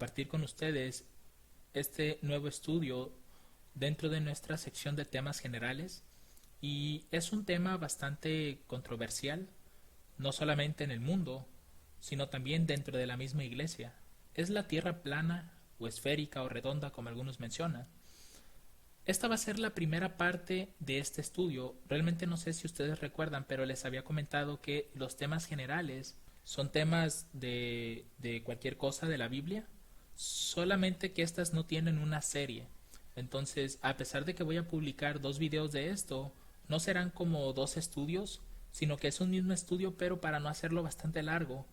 compartir con ustedes este nuevo estudio dentro de nuestra sección de temas generales, y es un tema bastante controversial, no solamente en el mundo, sino también dentro de la misma iglesia. ¿Es la Tierra plana o esférica o redonda, como algunos mencionan? Esta va a ser la primera parte de este estudio. Realmente no sé si ustedes recuerdan, pero les había comentado que los temas generales son temas de cualquier cosa de la Biblia, solamente que estas no tienen una serie. Entonces, a pesar de que voy a publicar 2 videos de esto, no serán como 2 estudios, sino que es un mismo estudio, pero para no hacerlo bastante largo,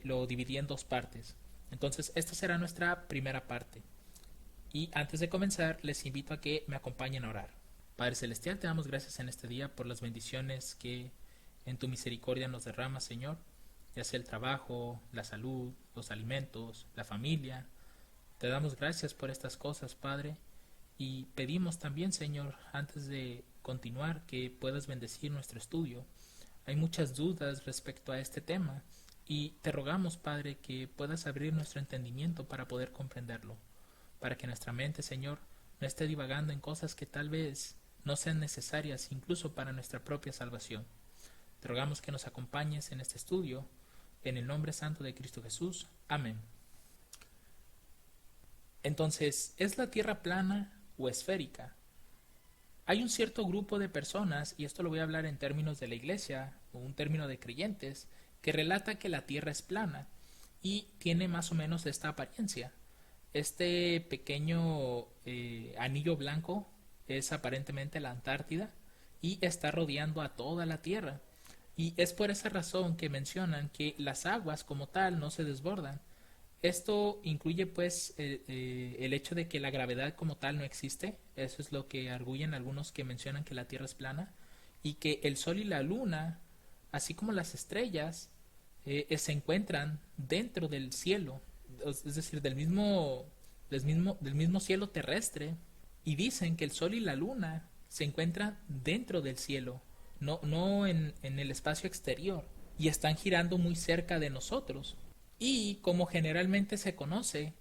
lo dividí en 2 partes. Entonces, esta será nuestra primera parte. Y antes de comenzar, les invito a que me acompañen a orar. Padre Celestial, te damos gracias en este día por las bendiciones que en tu misericordia nos derramas, Señor, ya sea el trabajo, la salud, los alimentos, la familia. Te damos gracias por estas cosas, Padre, y pedimos también, Señor, antes de continuar, que puedas bendecir nuestro estudio. Hay muchas dudas respecto a este tema y te rogamos, Padre, que puedas abrir nuestro entendimiento para poder comprenderlo, para que nuestra mente, Señor, no esté divagando en cosas que tal vez no sean necesarias incluso para nuestra propia salvación. Te rogamos que nos acompañes en este estudio, en el nombre santo de Cristo Jesús. Amén. Entonces, ¿es la Tierra plana o esférica? Hay un cierto grupo de personas, y esto lo voy a hablar en términos de la iglesia, o un término de creyentes, que relata que la Tierra es plana y tiene más o menos esta apariencia. Este pequeño anillo blanco es aparentemente la Antártida y está rodeando a toda la Tierra. Y es por esa razón que mencionan que las aguas como tal no se desbordan. Esto incluye pues el hecho de que la gravedad como tal no existe. Eso es lo que arguyen algunos que mencionan que la Tierra es plana, y que el Sol y la Luna, así como las estrellas, se encuentran dentro del cielo, es decir, del mismo cielo terrestre, y dicen que el Sol y la Luna se encuentran dentro del cielo, no en el espacio exterior, y están girando muy cerca de nosotros. Y como generalmente se conoce,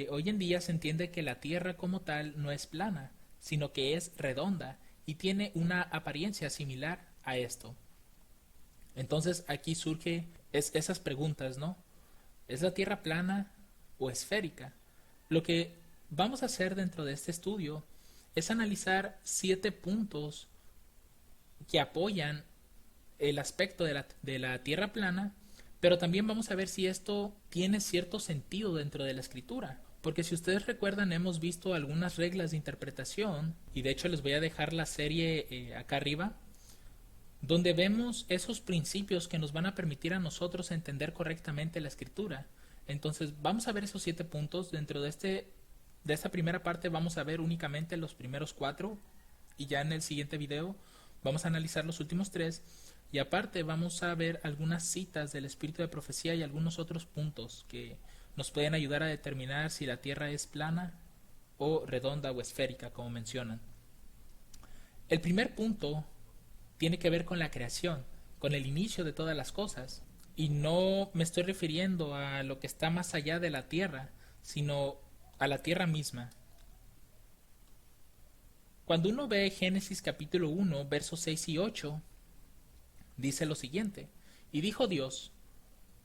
hoy en día se entiende que la Tierra como tal no es plana, sino que es redonda y tiene una apariencia similar a esto. Entonces aquí surge esas preguntas, ¿no? ¿Es la Tierra plana o esférica? Lo que vamos a hacer dentro de este estudio es analizar 7 puntos que apoyan el aspecto de la Tierra plana, pero también vamos a ver si esto tiene cierto sentido dentro de la escritura. Porque si ustedes recuerdan, hemos visto algunas reglas de interpretación, y de hecho les voy a dejar la serie acá arriba, donde vemos esos principios que nos van a permitir a nosotros entender correctamente la escritura. Entonces vamos a ver esos 7 puntos. Dentro de esta primera parte vamos a ver únicamente los primeros 4, y ya en el siguiente video vamos a analizar los últimos 3, y aparte vamos a ver algunas citas del espíritu de profecía y algunos otros puntos que nos pueden ayudar a determinar si la Tierra es plana o redonda o esférica, como mencionan. El primer punto tiene que ver con la creación, con el inicio de todas las cosas. Y no me estoy refiriendo a lo que está más allá de la Tierra, sino a la Tierra misma. Cuando uno ve Génesis capítulo 1, versos 6 y 8, dice lo siguiente: y dijo Dios,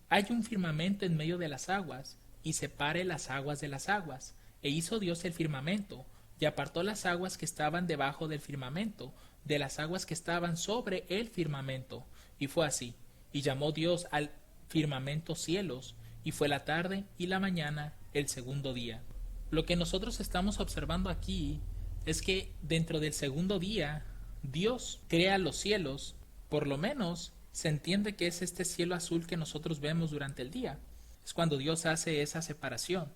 hay un firmamento en medio de las aguas, y separe las aguas de las aguas. E hizo Dios el firmamento, y apartó las aguas que estaban debajo del firmamento, de las aguas que estaban sobre el firmamento. Y fue así. Y llamó Dios al firmamento cielos, y fue la tarde y la mañana el segundo día. Lo que nosotros estamos observando aquí es que dentro del segundo día, Dios crea los cielos. Por lo menos se entiende que es este cielo azul que nosotros vemos durante el día. Es cuando Dios hace esa separación.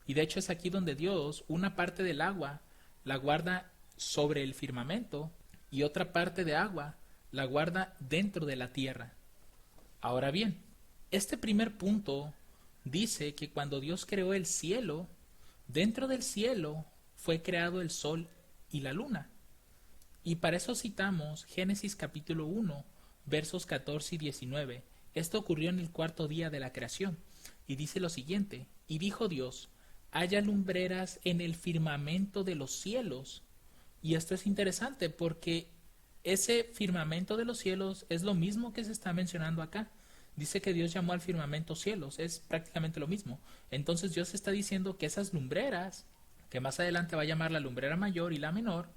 Y de hecho es aquí donde Dios, una parte del agua, la guarda sobre el firmamento, y otra parte de agua la guarda dentro de la tierra. Ahora bien, este primer punto dice que cuando Dios creó el cielo, dentro del cielo fue creado el sol y la luna. Y para eso citamos Génesis capítulo 1, versos 14 y 19. Esto ocurrió en el cuarto día de la creación, y dice lo siguiente: Y dijo Dios, haya lumbreras en el firmamento de los cielos. Y esto es interesante porque ese firmamento de los cielos es lo mismo que se está mencionando acá. Dice que Dios llamó al firmamento cielos, es prácticamente lo mismo. Entonces Dios está diciendo que esas lumbreras, que más adelante va a llamar la lumbrera mayor y la menor,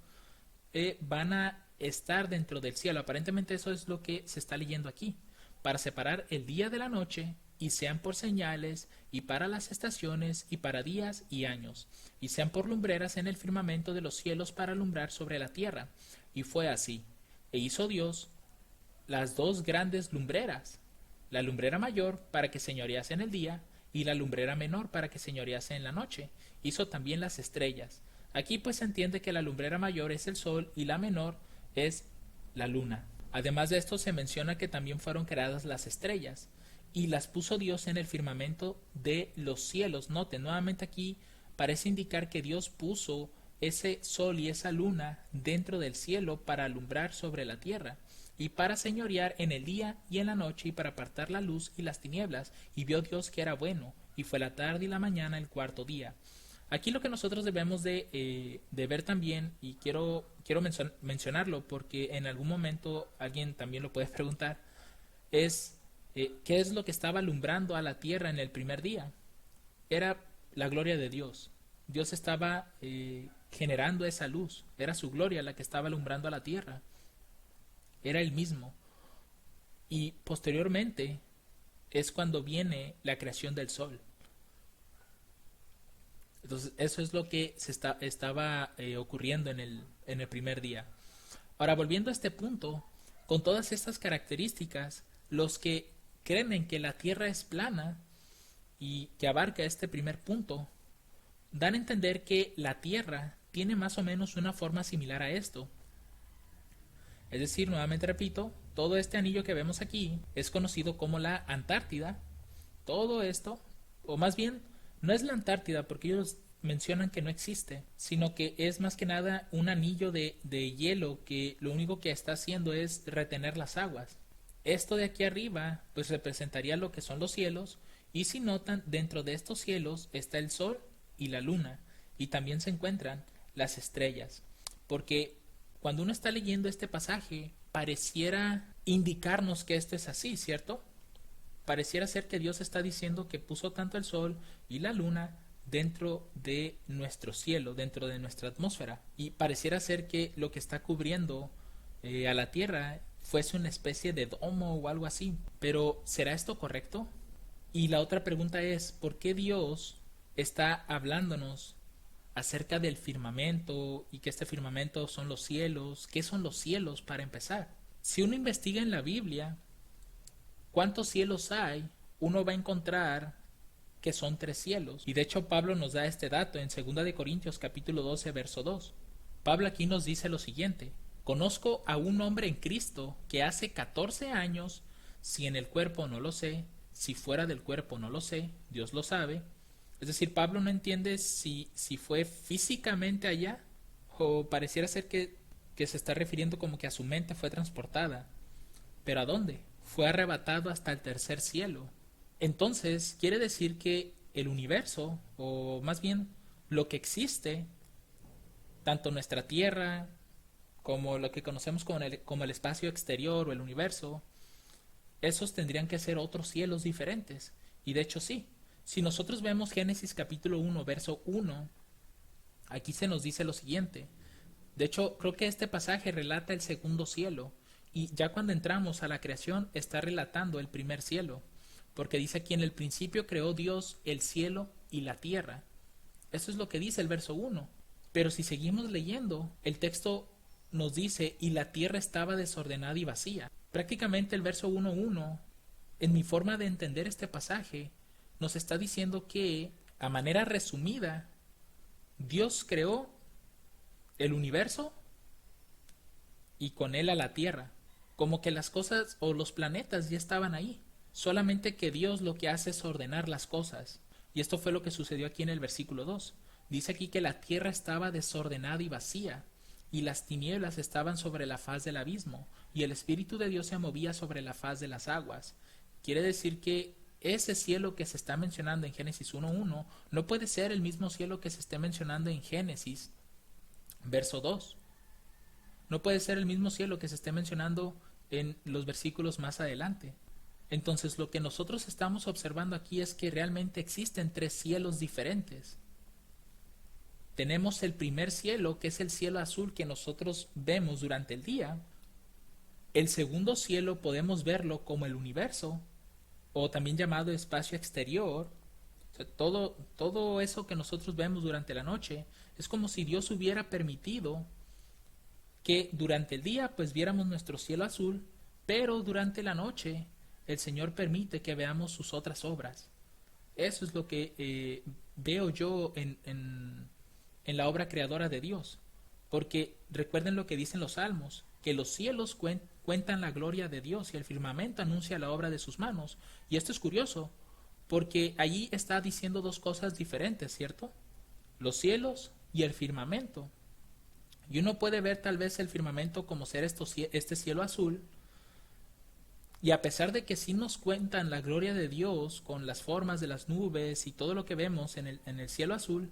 van a estar dentro del cielo. Aparentemente eso es lo que se está leyendo aquí, para separar el día de la noche, y sean por señales, y para las estaciones, y para días y años, y sean por lumbreras en el firmamento de los cielos para alumbrar sobre la tierra. Y fue así. E hizo Dios las dos grandes lumbreras, la lumbrera mayor para que señorease en el día, y la lumbrera menor para que señorease en la noche. Hizo también las estrellas. Aquí pues se entiende que la lumbrera mayor es el sol y la menor es la luna. Además de esto se menciona que también fueron creadas las estrellas, y las puso Dios en el firmamento de los cielos. Noten, nuevamente aquí parece indicar que Dios puso ese sol y esa luna dentro del cielo para alumbrar sobre la tierra, y para señorear en el día y en la noche, y para apartar la luz y las tinieblas. Y vio Dios que era bueno, y fue la tarde y la mañana el cuarto día. Aquí lo que nosotros debemos de ver también, y quiero mencionarlo porque en algún momento alguien también lo puede preguntar, es qué es lo que estaba alumbrando a la tierra en el primer día. Era la gloria de Dios. Dios estaba generando esa luz, era su gloria la que estaba alumbrando a la tierra, era Él mismo. Y posteriormente es cuando viene la creación del sol. Entonces eso es lo que estaba ocurriendo en el primer día. Ahora, volviendo a este punto, con todas estas características, los que creen en que la tierra es plana y que abarca este primer punto, dan a entender que la tierra tiene más o menos una forma similar a esto. Es decir, nuevamente repito, todo este anillo que vemos aquí es conocido como la Antártida. Todo esto, o más bien, no es la Antártida porque ellos mencionan que no existe, sino que es más que nada un anillo de hielo que lo único que está haciendo es retener las aguas. Esto de aquí arriba pues representaría lo que son los cielos, y si notan, dentro de estos cielos está el sol y la luna, y también se encuentran las estrellas, porque cuando uno está leyendo este pasaje pareciera indicarnos que esto es así, ¿cierto? Pareciera ser que Dios está diciendo que puso tanto el sol y la luna dentro de nuestro cielo, dentro de nuestra atmósfera, y pareciera ser que lo que está cubriendo a la tierra fuese una especie de domo o algo así. Pero ¿será esto correcto? Y la otra pregunta es, ¿por qué Dios está hablándonos acerca del firmamento, y que este firmamento son los cielos? ¿Qué son los cielos para empezar? Si uno investiga en la Biblia cuántos cielos hay, uno va a encontrar que son 3 cielos. Y de hecho Pablo nos da este dato en 2 de Corintios capítulo 12 verso 2. Pablo aquí nos dice lo siguiente: conozco a un hombre en Cristo que hace 14 años, si en el cuerpo no lo sé, si fuera del cuerpo no lo sé, Dios lo sabe. Es decir, Pablo no entiende si fue físicamente allá, o pareciera ser que se está refiriendo como que a su mente fue transportada. ¿Pero a dónde? Fue arrebatado hasta el tercer cielo. Entonces, quiere decir que el universo, o más bien lo que existe, tanto nuestra Tierra como lo que conocemos como el espacio exterior o el universo, esos tendrían que ser otros cielos diferentes. Y de hecho sí. Si nosotros vemos Génesis capítulo 1, verso 1, aquí se nos dice lo siguiente. De hecho, creo que este pasaje relata el segundo cielo, y ya cuando entramos a la creación está relatando el primer cielo, porque dice aquí: en el principio creó Dios el cielo y la tierra. Eso es lo que dice el verso 1. Pero si seguimos leyendo, el texto nos dice: y la tierra estaba desordenada y vacía. Prácticamente el verso 1.1, en mi forma de entender este pasaje, nos está diciendo que, a manera resumida, Dios creó el universo y con él a la tierra. Como que las cosas o los planetas ya estaban ahí. Solamente que Dios lo que hace es ordenar las cosas. Y esto fue lo que sucedió aquí en el versículo 2. Dice aquí que la tierra estaba desordenada y vacía, y las tinieblas estaban sobre la faz del abismo, y el Espíritu de Dios se movía sobre la faz de las aguas. Quiere decir que ese cielo que se está mencionando en Génesis 1.1 no puede ser el mismo cielo que se esté mencionando en Génesis verso 2. No puede ser el mismo cielo que se esté mencionando en los versículos más adelante. Entonces lo que nosotros estamos observando aquí es que realmente existen tres cielos diferentes. Tenemos el primer cielo, que es el cielo azul que nosotros vemos durante el día. El segundo cielo podemos verlo como el universo, o también llamado espacio exterior. O sea, todo eso que nosotros vemos durante la noche es como si Dios hubiera permitido que durante el día pues viéramos nuestro cielo azul, pero durante la noche el Señor permite que veamos sus otras obras. Eso es lo que veo yo en la obra creadora de Dios. Porque recuerden lo que dicen los salmos, que los cielos cuentan la gloria de Dios y el firmamento anuncia la obra de sus manos. Y esto es curioso, porque allí está diciendo dos cosas diferentes, ¿cierto? Los cielos y el firmamento. Y uno puede ver tal vez el firmamento como ser este cielo azul, y a pesar de que sí nos cuentan la gloria de Dios con las formas de las nubes y todo lo que vemos en el cielo azul,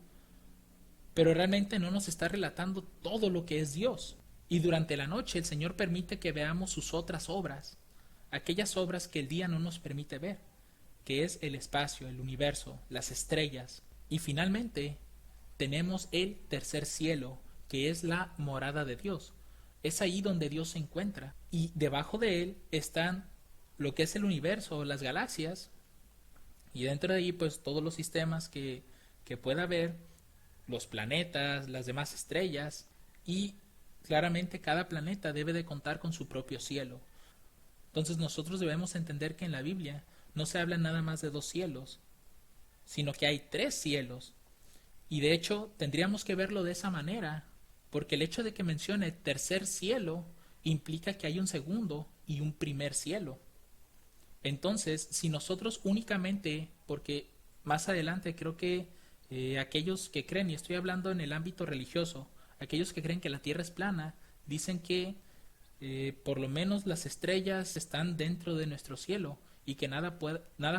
pero realmente no nos está relatando todo lo que es Dios. Y durante la noche el Señor permite que veamos sus otras obras, aquellas obras que el día no nos permite ver, que es el espacio, el universo, las estrellas. Y finalmente tenemos el tercer cielo, que es la morada de Dios. Es ahí donde Dios se encuentra. Y debajo de él están lo que es el universo, las galaxias, y dentro de ahí pues todos los sistemas que pueda haber, los planetas, las demás estrellas, y claramente cada planeta debe de contar con su propio cielo. Entonces nosotros debemos entender que en la Biblia no se habla nada más de dos cielos, sino que hay tres cielos. Y de hecho tendríamos que verlo de esa manera, porque el hecho de que mencione tercer cielo implica que hay un segundo y un primer cielo. Entonces, si nosotros únicamente, porque más adelante creo que aquellos que creen, y estoy hablando en el ámbito religioso, aquellos que creen que la Tierra es plana, dicen que por lo menos las estrellas están dentro de nuestro cielo y que nada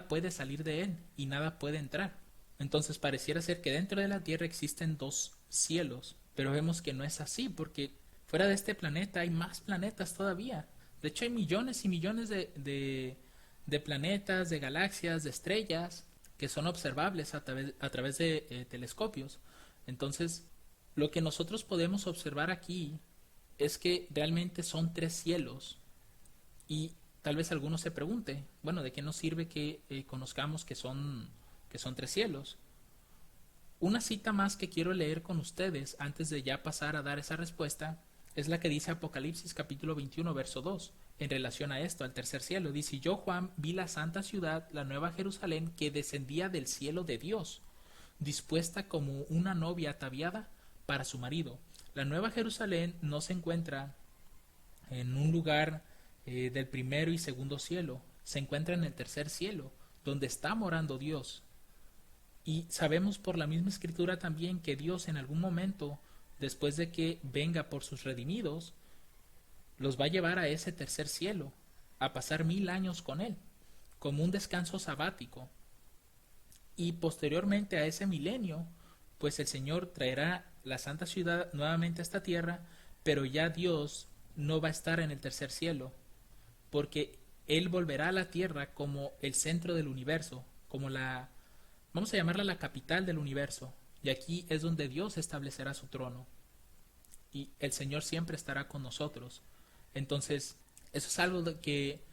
puede salir de él y nada puede entrar. Entonces pareciera ser que dentro de la Tierra existen dos cielos, pero vemos que no es así, porque fuera de este planeta hay más planetas todavía. De hecho hay millones y millones de planetas, de galaxias, de estrellas que son observables a través de telescopios. Entonces, lo que nosotros podemos observar aquí es que realmente son tres cielos. Y tal vez alguno se pregunte, bueno, ¿de qué nos sirve que conozcamos que son tres cielos? Una cita más que quiero leer con ustedes antes de ya pasar a dar esa respuesta es la que dice Apocalipsis capítulo 21 verso 2 en relación a esto, al tercer cielo. Dice: yo, Juan, vi la santa ciudad, la nueva Jerusalén, que descendía del cielo de Dios, dispuesta como una novia ataviada para su marido. La nueva Jerusalén no se encuentra en un lugar del primero y segundo cielo, se encuentra en el tercer cielo, donde está morando Dios. Y sabemos por la misma escritura también que Dios en algún momento, después de que venga por sus redimidos, los va a llevar a ese tercer cielo, a pasar 1000 años con Él, como un descanso sabático. Y posteriormente a ese milenio, pues el Señor traerá la santa ciudad nuevamente a esta tierra, pero ya Dios no va a estar en el tercer cielo, porque Él volverá a la tierra como el centro del universo, como vamos a llamarla la capital del universo, y aquí es donde Dios establecerá su trono, y el Señor siempre estará con nosotros. Entonces, eso es algo que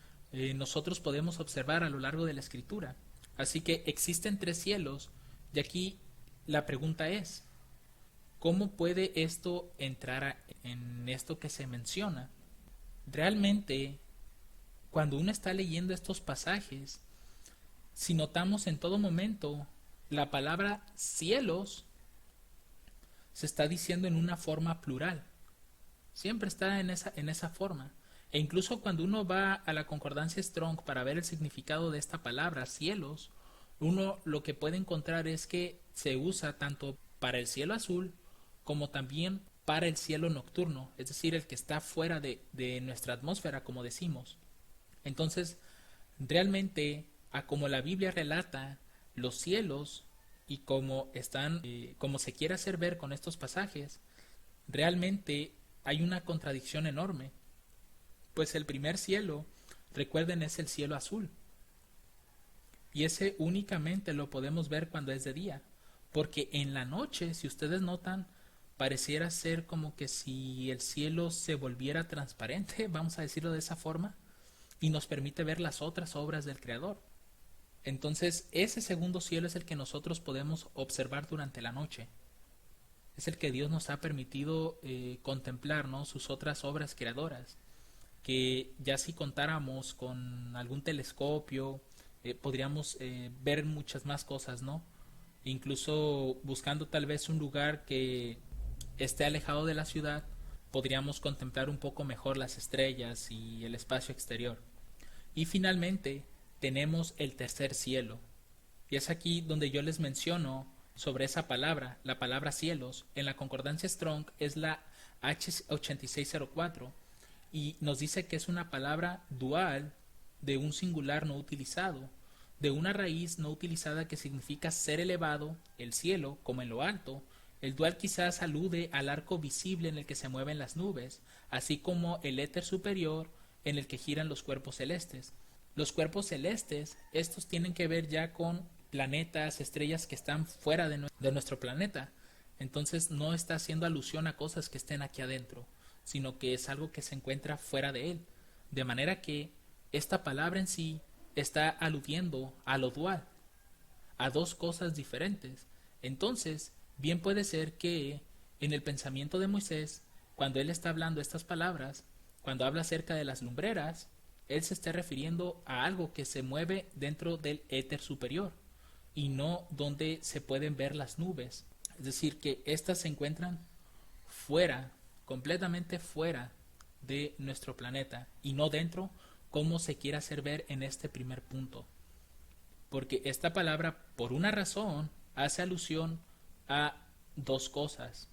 nosotros podemos observar a lo largo de la Escritura. Así que existen tres cielos, y aquí la pregunta es, ¿cómo puede esto entrar en esto que se menciona? Realmente, cuando uno está leyendo estos pasajes, si notamos en todo momento, la palabra cielos se está diciendo en una forma plural. Siempre está en esa forma. E incluso cuando uno va a la concordancia Strong para ver el significado de esta palabra, cielos, uno lo que puede encontrar es que se usa tanto para el cielo azul como también para el cielo nocturno, es decir, el que está fuera de nuestra atmósfera, como decimos. Entonces, realmente a como la Biblia relata los cielos y como están, como se quiere hacer ver con estos pasajes, realmente hay una contradicción enorme. Pues el primer cielo, recuerden, es el cielo azul. Y ese únicamente lo podemos ver cuando es de día. Porque en la noche, si ustedes notan, pareciera ser como que si el cielo se volviera transparente, vamos a decirlo de esa forma, y nos permite ver las otras obras del Creador. Entonces, ese segundo cielo es el que nosotros podemos observar durante la noche. Es el que Dios nos ha permitido contemplar, ¿no? Sus otras obras creadoras, que ya si contáramos con algún telescopio, podríamos ver muchas más cosas, ¿no? Incluso buscando tal vez un lugar que esté alejado de la ciudad, podríamos contemplar un poco mejor las estrellas y el espacio exterior. Y finalmente tenemos el tercer cielo. Y es aquí donde yo les menciono sobre esa palabra, la palabra cielos. En la concordancia Strong es la H8604 y nos dice que es una palabra dual de un singular no utilizado, de una raíz no utilizada que significa ser elevado, el cielo, como en lo alto. El dual quizás alude al arco visible en el que se mueven las nubes, así como el éter superior en el que giran los cuerpos celestes. Los cuerpos celestes, estos tienen que ver ya con planetas, estrellas que están fuera de nuestro planeta. Entonces no está haciendo alusión a cosas que estén aquí adentro, sino que es algo que se encuentra fuera de él. De manera que esta palabra en sí está aludiendo a lo dual, a dos cosas diferentes. Entonces, bien puede ser que en el pensamiento de Moisés, cuando él está hablando estas palabras, cuando habla acerca de las lumbreras, él se esté refiriendo a algo que se mueve dentro del éter superior y no donde se pueden ver las nubes. Es decir, que éstas se encuentran fuera, completamente fuera de nuestro planeta y no dentro, como se quiere hacer ver en este primer punto. Porque esta palabra, por una razón, hace alusión a dos cosas.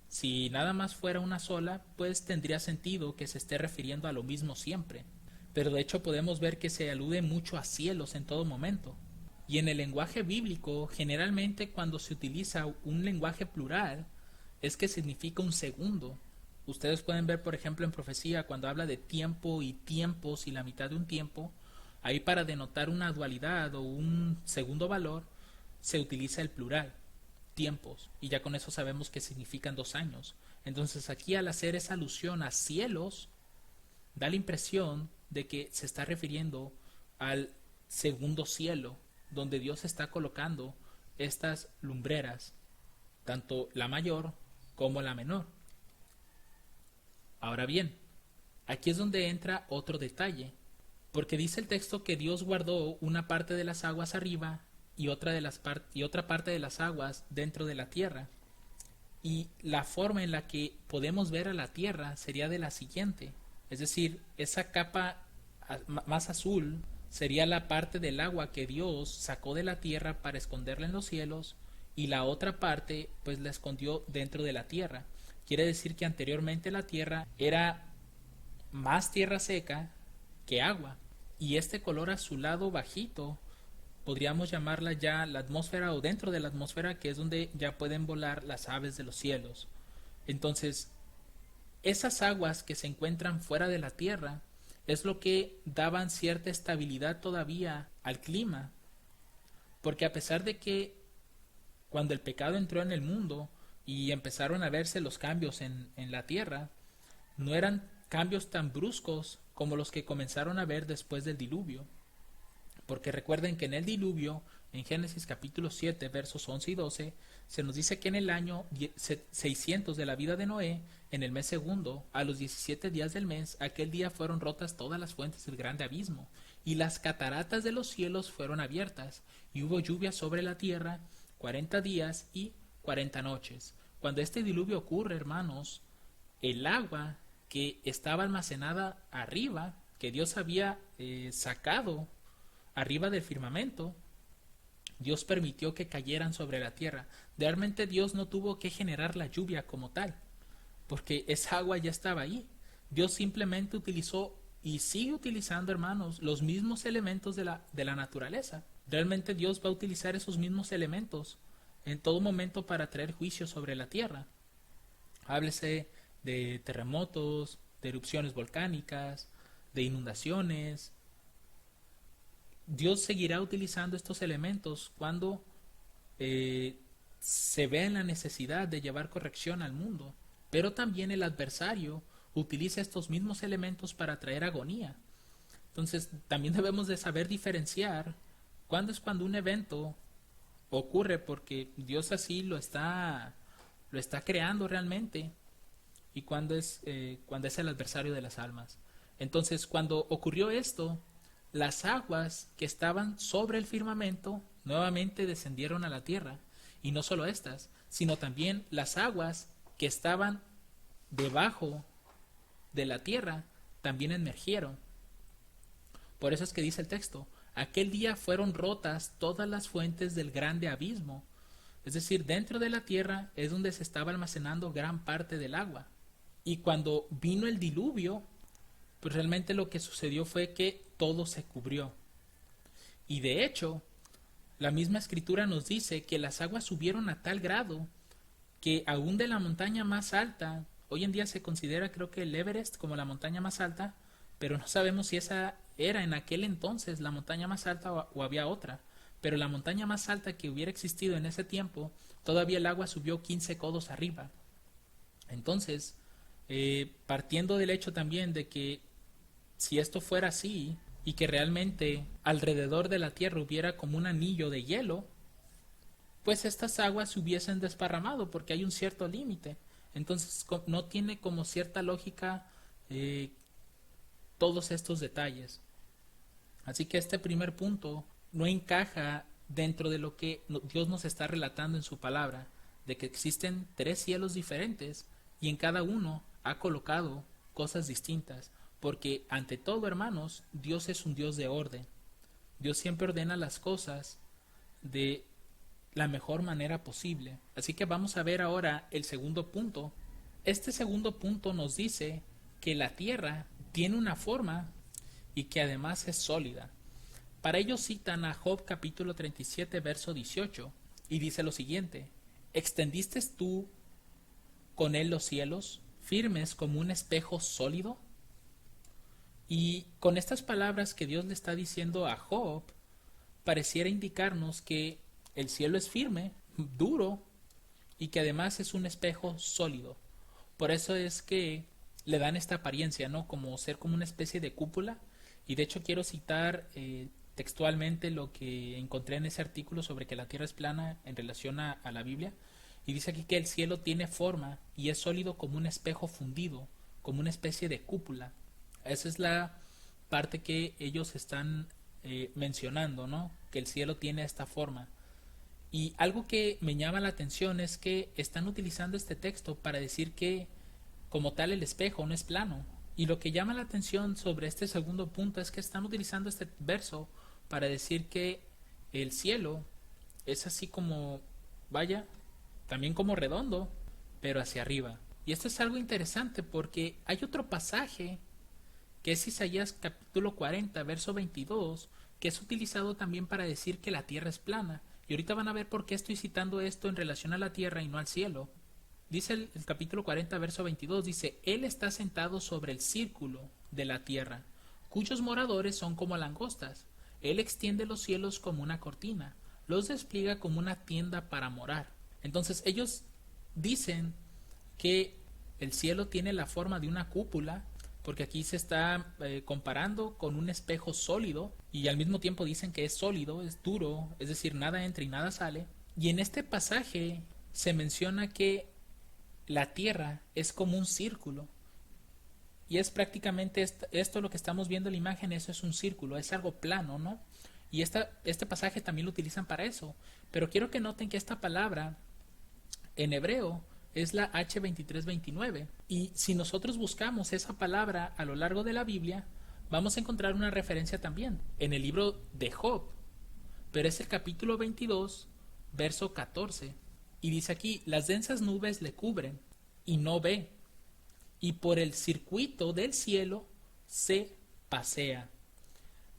Si nada más fuera una sola, pues tendría sentido que se esté refiriendo a lo mismo siempre. Pero de hecho podemos ver que se alude mucho a cielos en todo momento. Y en el lenguaje bíblico, generalmente cuando se utiliza un lenguaje plural, es que significa un segundo. Ustedes pueden ver, por ejemplo, en profecía, cuando habla de tiempo y tiempos y la mitad de un tiempo, ahí para denotar una dualidad o un segundo valor, se utiliza el plural, tiempos, y ya con eso sabemos que significan 2 años. Entonces aquí al hacer esa alusión a cielos, da la impresión de que se está refiriendo al segundo cielo, donde Dios está colocando estas lumbreras, tanto la mayor como la menor. Ahora bien, aquí es donde entra otro detalle, porque dice el texto que Dios guardó una parte de las aguas arriba y otra parte de las aguas dentro de la tierra. Y la forma en la que podemos ver a la tierra sería de la siguiente, es decir, esa capa más azul sería la parte del agua que Dios sacó de la tierra para esconderla en los cielos, y la otra parte pues la escondió dentro de la tierra. Quiere decir que anteriormente la tierra era más tierra seca que agua, y este color azulado bajito podríamos llamarla ya la atmósfera, o dentro de la atmósfera, que es donde ya pueden volar las aves de los cielos. Entonces, esas aguas que se encuentran fuera de la tierra es lo que daban cierta estabilidad todavía al clima, porque a pesar de que cuando el pecado entró en el mundo y empezaron a verse los cambios en la tierra, no eran cambios tan bruscos como los que comenzaron a ver después del diluvio. Porque recuerden que en el diluvio, en Génesis capítulo 7, versos 11 y 12, se nos dice que en el año 600 de la vida de Noé, en el mes segundo, a los 17 días del mes, aquel día fueron rotas todas las fuentes del grande abismo, y las cataratas de los cielos fueron abiertas, y hubo lluvia sobre la tierra 40 días y 40 noches. Cuando este diluvio ocurre, hermanos, el agua que estaba almacenada arriba, que Dios había sacado arriba del firmamento, Dios permitió que cayeran sobre la tierra. Realmente Dios no tuvo que generar la lluvia como tal, porque esa agua ya estaba ahí. Dios simplemente utilizó y sigue utilizando, hermanos, los mismos elementos de la naturaleza. Realmente Dios va a utilizar esos mismos elementos en todo momento para traer juicio sobre la tierra. Háblese de terremotos, de erupciones volcánicas, de inundaciones. Dios seguirá utilizando estos elementos cuando se vea en la necesidad de llevar corrección al mundo. Pero también el adversario utiliza estos mismos elementos para traer agonía. Entonces también debemos de saber diferenciar cuándo es cuando un evento ocurre porque Dios así lo está creando realmente, y cuándo es el adversario de las almas. Entonces, cuando ocurrió esto, las aguas que estaban sobre el firmamento nuevamente descendieron a la tierra, y no solo estas, sino también las aguas que estaban debajo de la tierra también emergieron. Por eso es que dice el texto: aquel día fueron rotas todas las fuentes del grande abismo. Es decir, dentro de la tierra es donde se estaba almacenando gran parte del agua. Y cuando vino el diluvio, pues realmente lo que sucedió fue que todo se cubrió. Y de hecho, la misma escritura nos dice que las aguas subieron a tal grado que aún de la montaña más alta, hoy en día se considera, creo que el Everest como la montaña más alta, pero no sabemos si esa era en aquel entonces la montaña más alta o había otra. Pero la montaña más alta que hubiera existido en ese tiempo, todavía el agua subió 15 codos arriba. Entonces, partiendo del hecho también de que si esto fuera así y que realmente alrededor de la tierra hubiera como un anillo de hielo, pues estas aguas se hubiesen desparramado porque hay un cierto límite. Entonces no tiene como cierta lógica todos estos detalles. Así que este primer punto no encaja dentro de lo que Dios nos está relatando en su palabra, de que existen 3 cielos diferentes y en cada uno ha colocado cosas distintas, porque ante todo, hermanos, Dios es un Dios de orden. Dios siempre ordena las cosas de la mejor manera posible. Así que vamos a ver ahora el segundo punto. Este segundo punto nos dice que la tierra tiene una forma y que además es sólida. Para ello citan a Job capítulo 37 verso 18 y dice lo siguiente: ¿extendiste tú con él los cielos, firmes como un espejo sólido? Y con estas palabras que Dios le está diciendo a Job, pareciera indicarnos que el cielo es firme, duro, y que además es un espejo sólido. Por eso es que le dan esta apariencia, ¿no? Como ser como una especie de cúpula. Y de hecho quiero citar textualmente lo que encontré en ese artículo sobre que la tierra es plana en relación a la Biblia. Y dice aquí que el cielo tiene forma y es sólido como un espejo fundido, como una especie de cúpula. Esa es la parte que ellos están mencionando, ¿no? Que el cielo tiene esta forma. Y algo que me llama la atención es que están utilizando este texto para decir que como tal el espejo no es plano. Y lo que llama la atención sobre este segundo punto es que están utilizando este verso para decir que el cielo es así como, vaya, también como redondo, pero hacia arriba. Y esto es algo interesante porque hay otro pasaje que es Isaías capítulo 40, verso 22, que es utilizado también para decir que la tierra es plana. Y ahorita van a ver por qué estoy citando esto en relación a la tierra y no al cielo. Dice el capítulo 40, verso 22, dice: Él está sentado sobre el círculo de la tierra, cuyos moradores son como langostas. Él extiende los cielos como una cortina, los despliega como una tienda para morar. Entonces ellos dicen que el cielo tiene la forma de una cúpula, porque aquí se está comparando con un espejo sólido, y al mismo tiempo dicen que es sólido, es duro, es decir, nada entra y nada sale. Y en este pasaje se menciona que la tierra es como un círculo, y es prácticamente esto lo que estamos viendo en la imagen. Eso es un círculo, es algo plano, ¿no? Y este pasaje también lo utilizan para eso, pero quiero que noten que esta palabra en hebreo es la H2329, y si nosotros buscamos esa palabra a lo largo de la Biblia, vamos a encontrar una referencia también en el libro de Job, pero es el capítulo 22, verso 14, y dice aquí: las densas nubes le cubren y no ve, y por el circuito del cielo se pasea.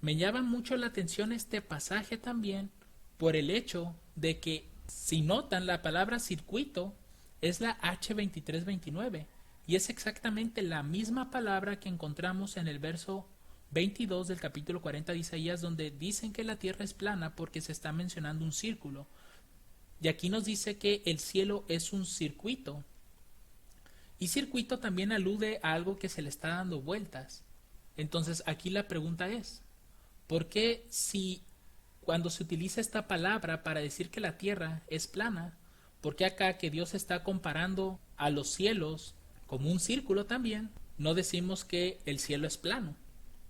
Me llama mucho la atención este pasaje también por el hecho de que, si notan, la palabra circuito es la H2329 y es exactamente la misma palabra que encontramos en el verso 22 del capítulo 40 de Isaías, donde dicen que la tierra es plana porque se está mencionando un círculo. Y aquí nos dice que el cielo es un circuito. Y circuito también alude a algo que se le está dando vueltas. Entonces aquí la pregunta es, ¿por qué si cuando se utiliza esta palabra para decir que la tierra es plana, por qué acá que Dios está comparando a los cielos como un círculo también, no decimos que el cielo es plano?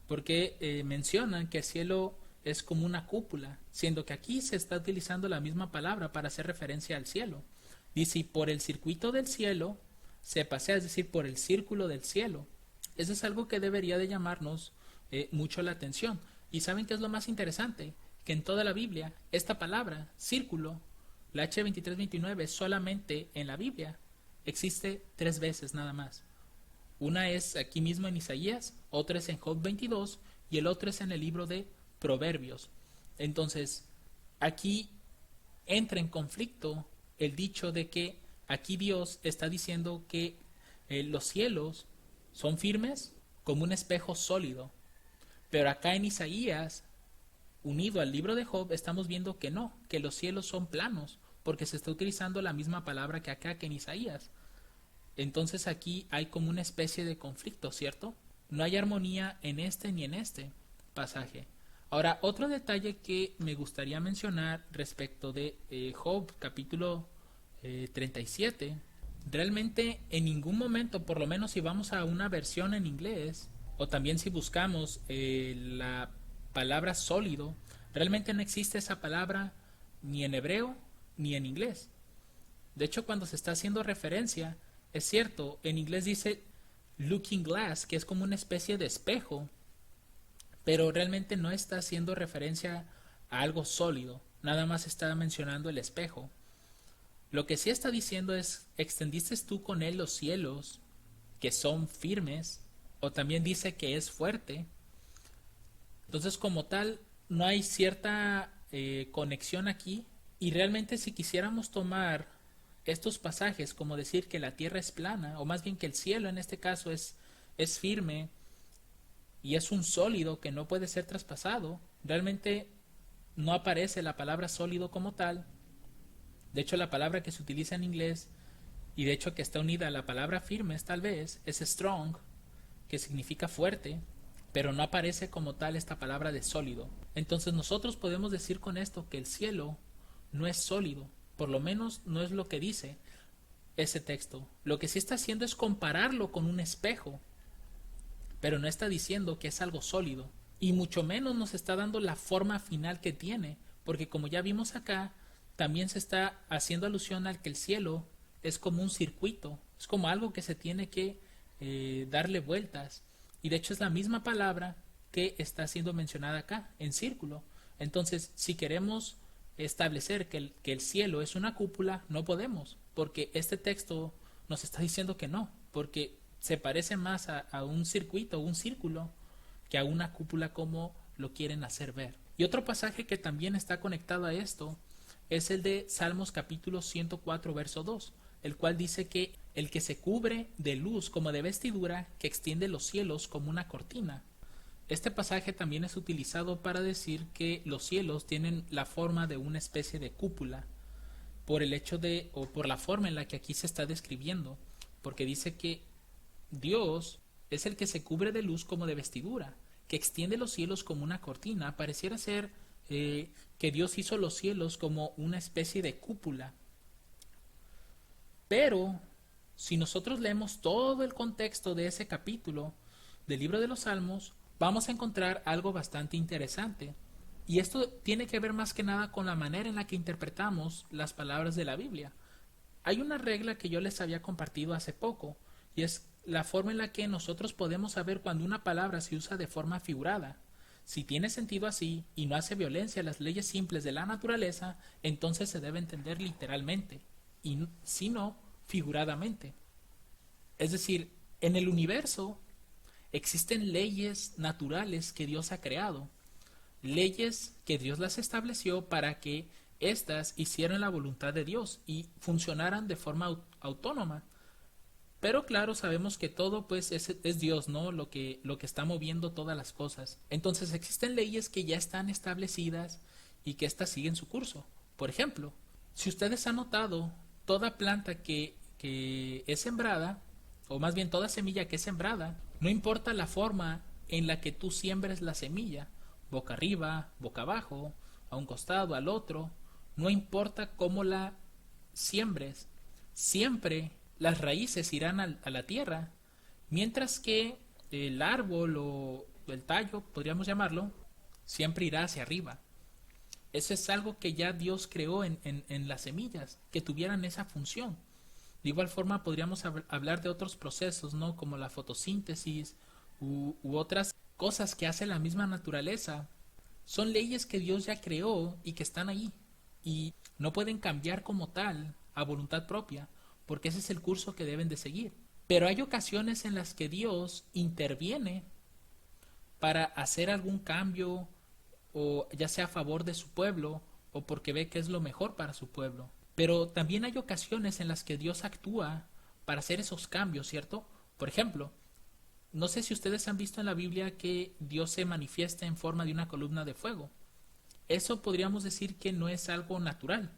Porque mencionan que el cielo es como una cúpula, siendo que aquí se está utilizando la misma palabra para hacer referencia al cielo. Dice, y por el circuito del cielo se pasea, es decir, por el círculo del cielo. Eso es algo que debería de llamarnos mucho la atención. ¿Y saben qué es lo más interesante? Que en toda la Biblia, esta palabra, círculo, la H2329, solamente en la Biblia existe 3 veces nada más. Una es aquí mismo en Isaías, otra es en Job 22 y el otro es en el libro de Proverbios. Entonces, aquí entra en conflicto el dicho de que aquí Dios está diciendo que los cielos son firmes como un espejo sólido. Pero acá en Isaías, unido al libro de Job, estamos viendo que no, que los cielos son planos, porque se está utilizando la misma palabra que acá que en Isaías. Entonces aquí hay como una especie de conflicto, ¿cierto? No hay armonía en este ni en este pasaje. Ahora, otro detalle que me gustaría mencionar respecto de Job, capítulo 37, realmente en ningún momento, por lo menos si vamos a una versión en inglés, o también si buscamos la palabra sólido, realmente no existe esa palabra ni en hebreo ni en inglés. De hecho, cuando se está haciendo referencia, es cierto, en inglés dice looking glass, que es como una especie de espejo, pero realmente no está haciendo referencia a algo sólido, nada más está mencionando el espejo. Lo que sí está diciendo es, ¿extendiste tú con él los cielos que son firmes? O también dice que es fuerte. Entonces, como tal, no hay cierta conexión aquí. Y realmente si quisiéramos tomar estos pasajes como decir que la tierra es plana, o más bien que el cielo en este caso es firme y es un sólido que no puede ser traspasado, realmente no aparece la palabra sólido como tal. De hecho, la palabra que se utiliza en inglés, y de hecho que está unida a la palabra firmes tal vez, es strong, que significa fuerte, pero no aparece como tal esta palabra de sólido. Entonces nosotros podemos decir con esto que el cielo no es sólido, por lo menos no es lo que dice ese texto. Lo que sí está haciendo es compararlo con un espejo, pero no está diciendo que es algo sólido, y mucho menos nos está dando la forma final que tiene, porque como ya vimos acá, también se está haciendo alusión al que el cielo es como un circuito, es como algo que se tiene que darle vueltas, y de hecho es la misma palabra que está siendo mencionada acá, en círculo. Entonces, si queremos establecer que el cielo es una cúpula, no podemos, porque este texto nos está diciendo que no, porque se parece más a un circuito o un círculo que a una cúpula como lo quieren hacer ver. Y otro pasaje que también está conectado a esto es el de Salmos capítulo 104 verso 2, el cual dice que el que se cubre de luz como de vestidura, que extiende los cielos como una cortina. Este pasaje también es utilizado para decir que los cielos tienen la forma de una especie de cúpula, por el hecho de, o por la forma en la que aquí se está describiendo, porque dice que Dios es el que se cubre de luz como de vestidura, que extiende los cielos como una cortina. Pareciera ser que Dios hizo los cielos como una especie de cúpula. Pero si nosotros leemos todo el contexto de ese capítulo del libro de los Salmos, vamos a encontrar algo bastante interesante. Y esto tiene que ver más que nada con la manera en la que interpretamos las palabras de la Biblia. Hay una regla que yo les había compartido hace poco, y es la forma en la que nosotros podemos saber cuando una palabra se usa de forma figurada. Si tiene sentido así y no hace violencia a las leyes simples de la naturaleza, entonces se debe entender literalmente, y si no, figuradamente. Es decir, en el universo, Existen leyes naturales que Dios ha creado, leyes que Dios las estableció para que éstas hicieran la voluntad de Dios y funcionaran de forma autónoma. Pero claro, sabemos que todo pues es Dios, ¿no? Lo que está moviendo todas las cosas. Entonces existen leyes que ya están establecidas y que éstas siguen su curso. Por ejemplo, si ustedes han notado, toda planta que es sembrada, o más bien toda semilla que es sembrada, no importa la forma en la que tú siembres la semilla, boca arriba, boca abajo, a un costado, al otro, no importa cómo la siembres, siempre las raíces irán a la tierra, mientras que el árbol o el tallo, podríamos llamarlo, siempre irá hacia arriba. Eso es algo que ya Dios creó en las semillas, que tuvieran esa función. De igual forma podríamos hablar de otros procesos, ¿no? Como la fotosíntesis u otras cosas que hace la misma naturaleza. Son leyes que Dios ya creó y que están ahí. Y no pueden cambiar como tal a voluntad propia, porque ese es el curso que deben de seguir. Pero hay ocasiones en las que Dios interviene para hacer algún cambio, o ya sea a favor de su pueblo, o porque ve que es lo mejor para su pueblo. Pero también hay ocasiones en las que Dios actúa para hacer esos cambios, ¿cierto? Por ejemplo, no sé si ustedes han visto en la Biblia que Dios se manifiesta en forma de una columna de fuego. Eso podríamos decir que no es algo natural,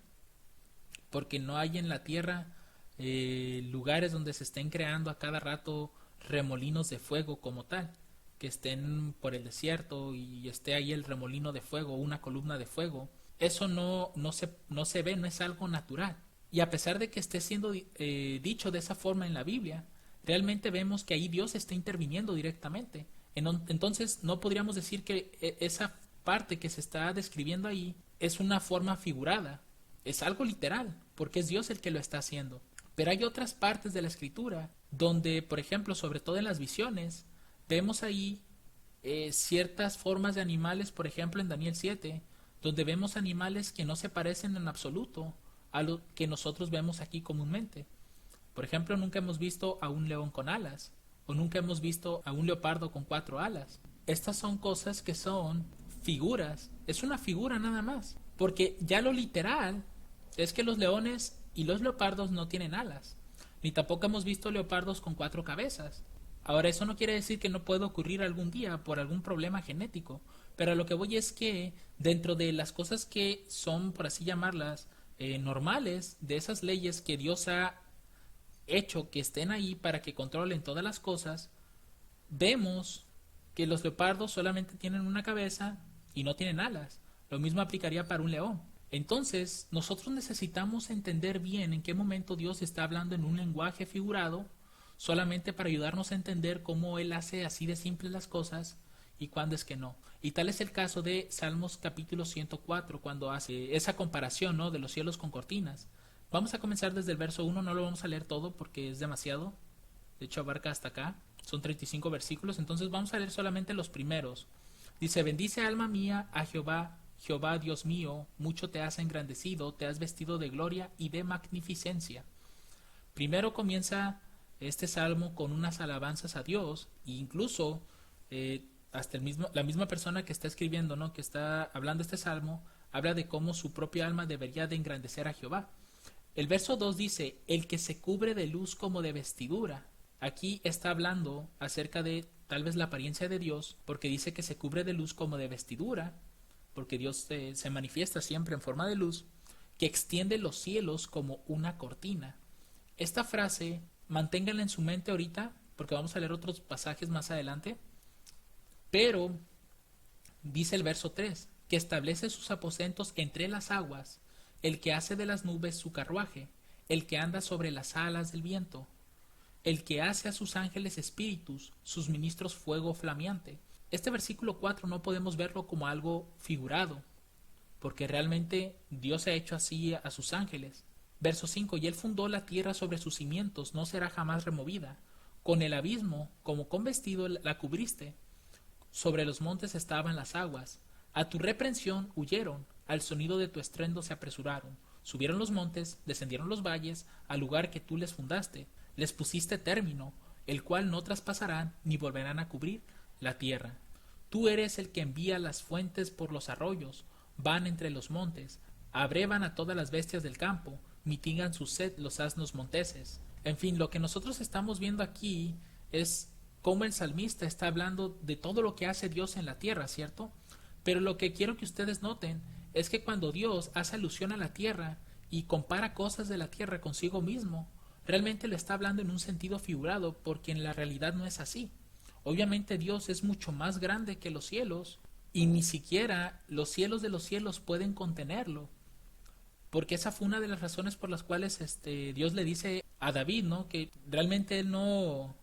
porque no hay en la tierra lugares donde se estén creando a cada rato remolinos de fuego como tal, que estén por el desierto y esté ahí el remolino de fuego, una columna de fuego. Eso no se ve, no es algo natural. Y a pesar de que esté siendo dicho de esa forma en la Biblia, realmente vemos que ahí Dios está interviniendo directamente. Entonces no podríamos decir que esa parte que se está describiendo ahí es una forma figurada, es algo literal, porque es Dios el que lo está haciendo. Pero hay otras partes de la escritura donde, por ejemplo, sobre todo en las visiones, vemos ahí ciertas formas de animales, por ejemplo en Daniel 7, donde vemos animales que no se parecen en absoluto a lo que nosotros vemos aquí comúnmente. Por ejemplo, nunca hemos visto a un león con alas, o nunca hemos visto a un leopardo con 4 alas. Estas son cosas que son figuras, es una figura nada más, porque ya lo literal es que los leones y los leopardos no tienen alas, ni tampoco hemos visto leopardos con 4 cabezas. Ahora, eso no quiere decir que no pueda ocurrir algún día por algún problema genético, pero a lo que voy es que dentro de las cosas que son, por así llamarlas, normales, de esas leyes que Dios ha hecho que estén ahí para que controlen todas las cosas, vemos que los leopardos solamente tienen una cabeza y no tienen alas. Lo mismo aplicaría para un león. Entonces, nosotros necesitamos entender bien en qué momento Dios está hablando en un lenguaje figurado, solamente para ayudarnos a entender cómo Él hace así de simples las cosas y cuándo es que no. Y tal es el caso de Salmos capítulo 104, cuando hace esa comparación, ¿no?, de los cielos con cortinas. Vamos a comenzar desde el verso 1, no lo vamos a leer todo porque es demasiado. De hecho, abarca hasta acá. Son 35 versículos, entonces vamos a leer solamente los primeros. Dice: bendice alma mía a Jehová, Jehová Dios mío, mucho te has engrandecido, te has vestido de gloria y de magnificencia. Primero comienza este salmo con unas alabanzas a Dios, e incluso hasta la misma persona que está escribiendo, ¿no?, que está hablando este salmo, habla de cómo su propia alma debería de engrandecer a Jehová. El verso 2 dice: el que se cubre de luz como de vestidura. Aquí está hablando acerca de tal vez la apariencia de Dios, porque dice que se cubre de luz como de vestidura, porque Dios se manifiesta siempre en forma de luz, que extiende los cielos como una cortina. Esta frase, manténganla en su mente ahorita, porque vamos a leer otros pasajes más adelante, pero dice el verso 3, que establece sus aposentos entre las aguas, el que hace de las nubes su carruaje, el que anda sobre las alas del viento, el que hace a sus ángeles espíritus, sus ministros fuego flameante. Este versículo 4 no podemos verlo como algo figurado, porque realmente Dios ha hecho así a sus ángeles. Verso 5, y él fundó la tierra sobre sus cimientos, no será jamás removida. Con el abismo, como con vestido, la cubriste. Sobre los montes estaban las aguas. A tu reprensión huyeron, al sonido de tu estruendo se apresuraron. Subieron los montes, descendieron los valles, al lugar que tú les fundaste. Les pusiste término, el cual no traspasarán ni volverán a cubrir la tierra. Tú eres el que envía las fuentes por los arroyos, van entre los montes, abrevan a todas las bestias del campo, mitigan su sed los asnos monteses. En fin, lo que nosotros estamos viendo aquí es cómo el salmista está hablando de todo lo que hace Dios en la tierra, ¿cierto? Pero lo que quiero que ustedes noten es que cuando Dios hace alusión a la tierra y compara cosas de la tierra consigo mismo, realmente le está hablando en un sentido figurado, porque en la realidad no es así. Obviamente Dios es mucho más grande que los cielos y ni siquiera los cielos de los cielos pueden contenerlo, porque esa fue una de las razones por las cuales Dios le dice a David, ¿no? Que realmente él no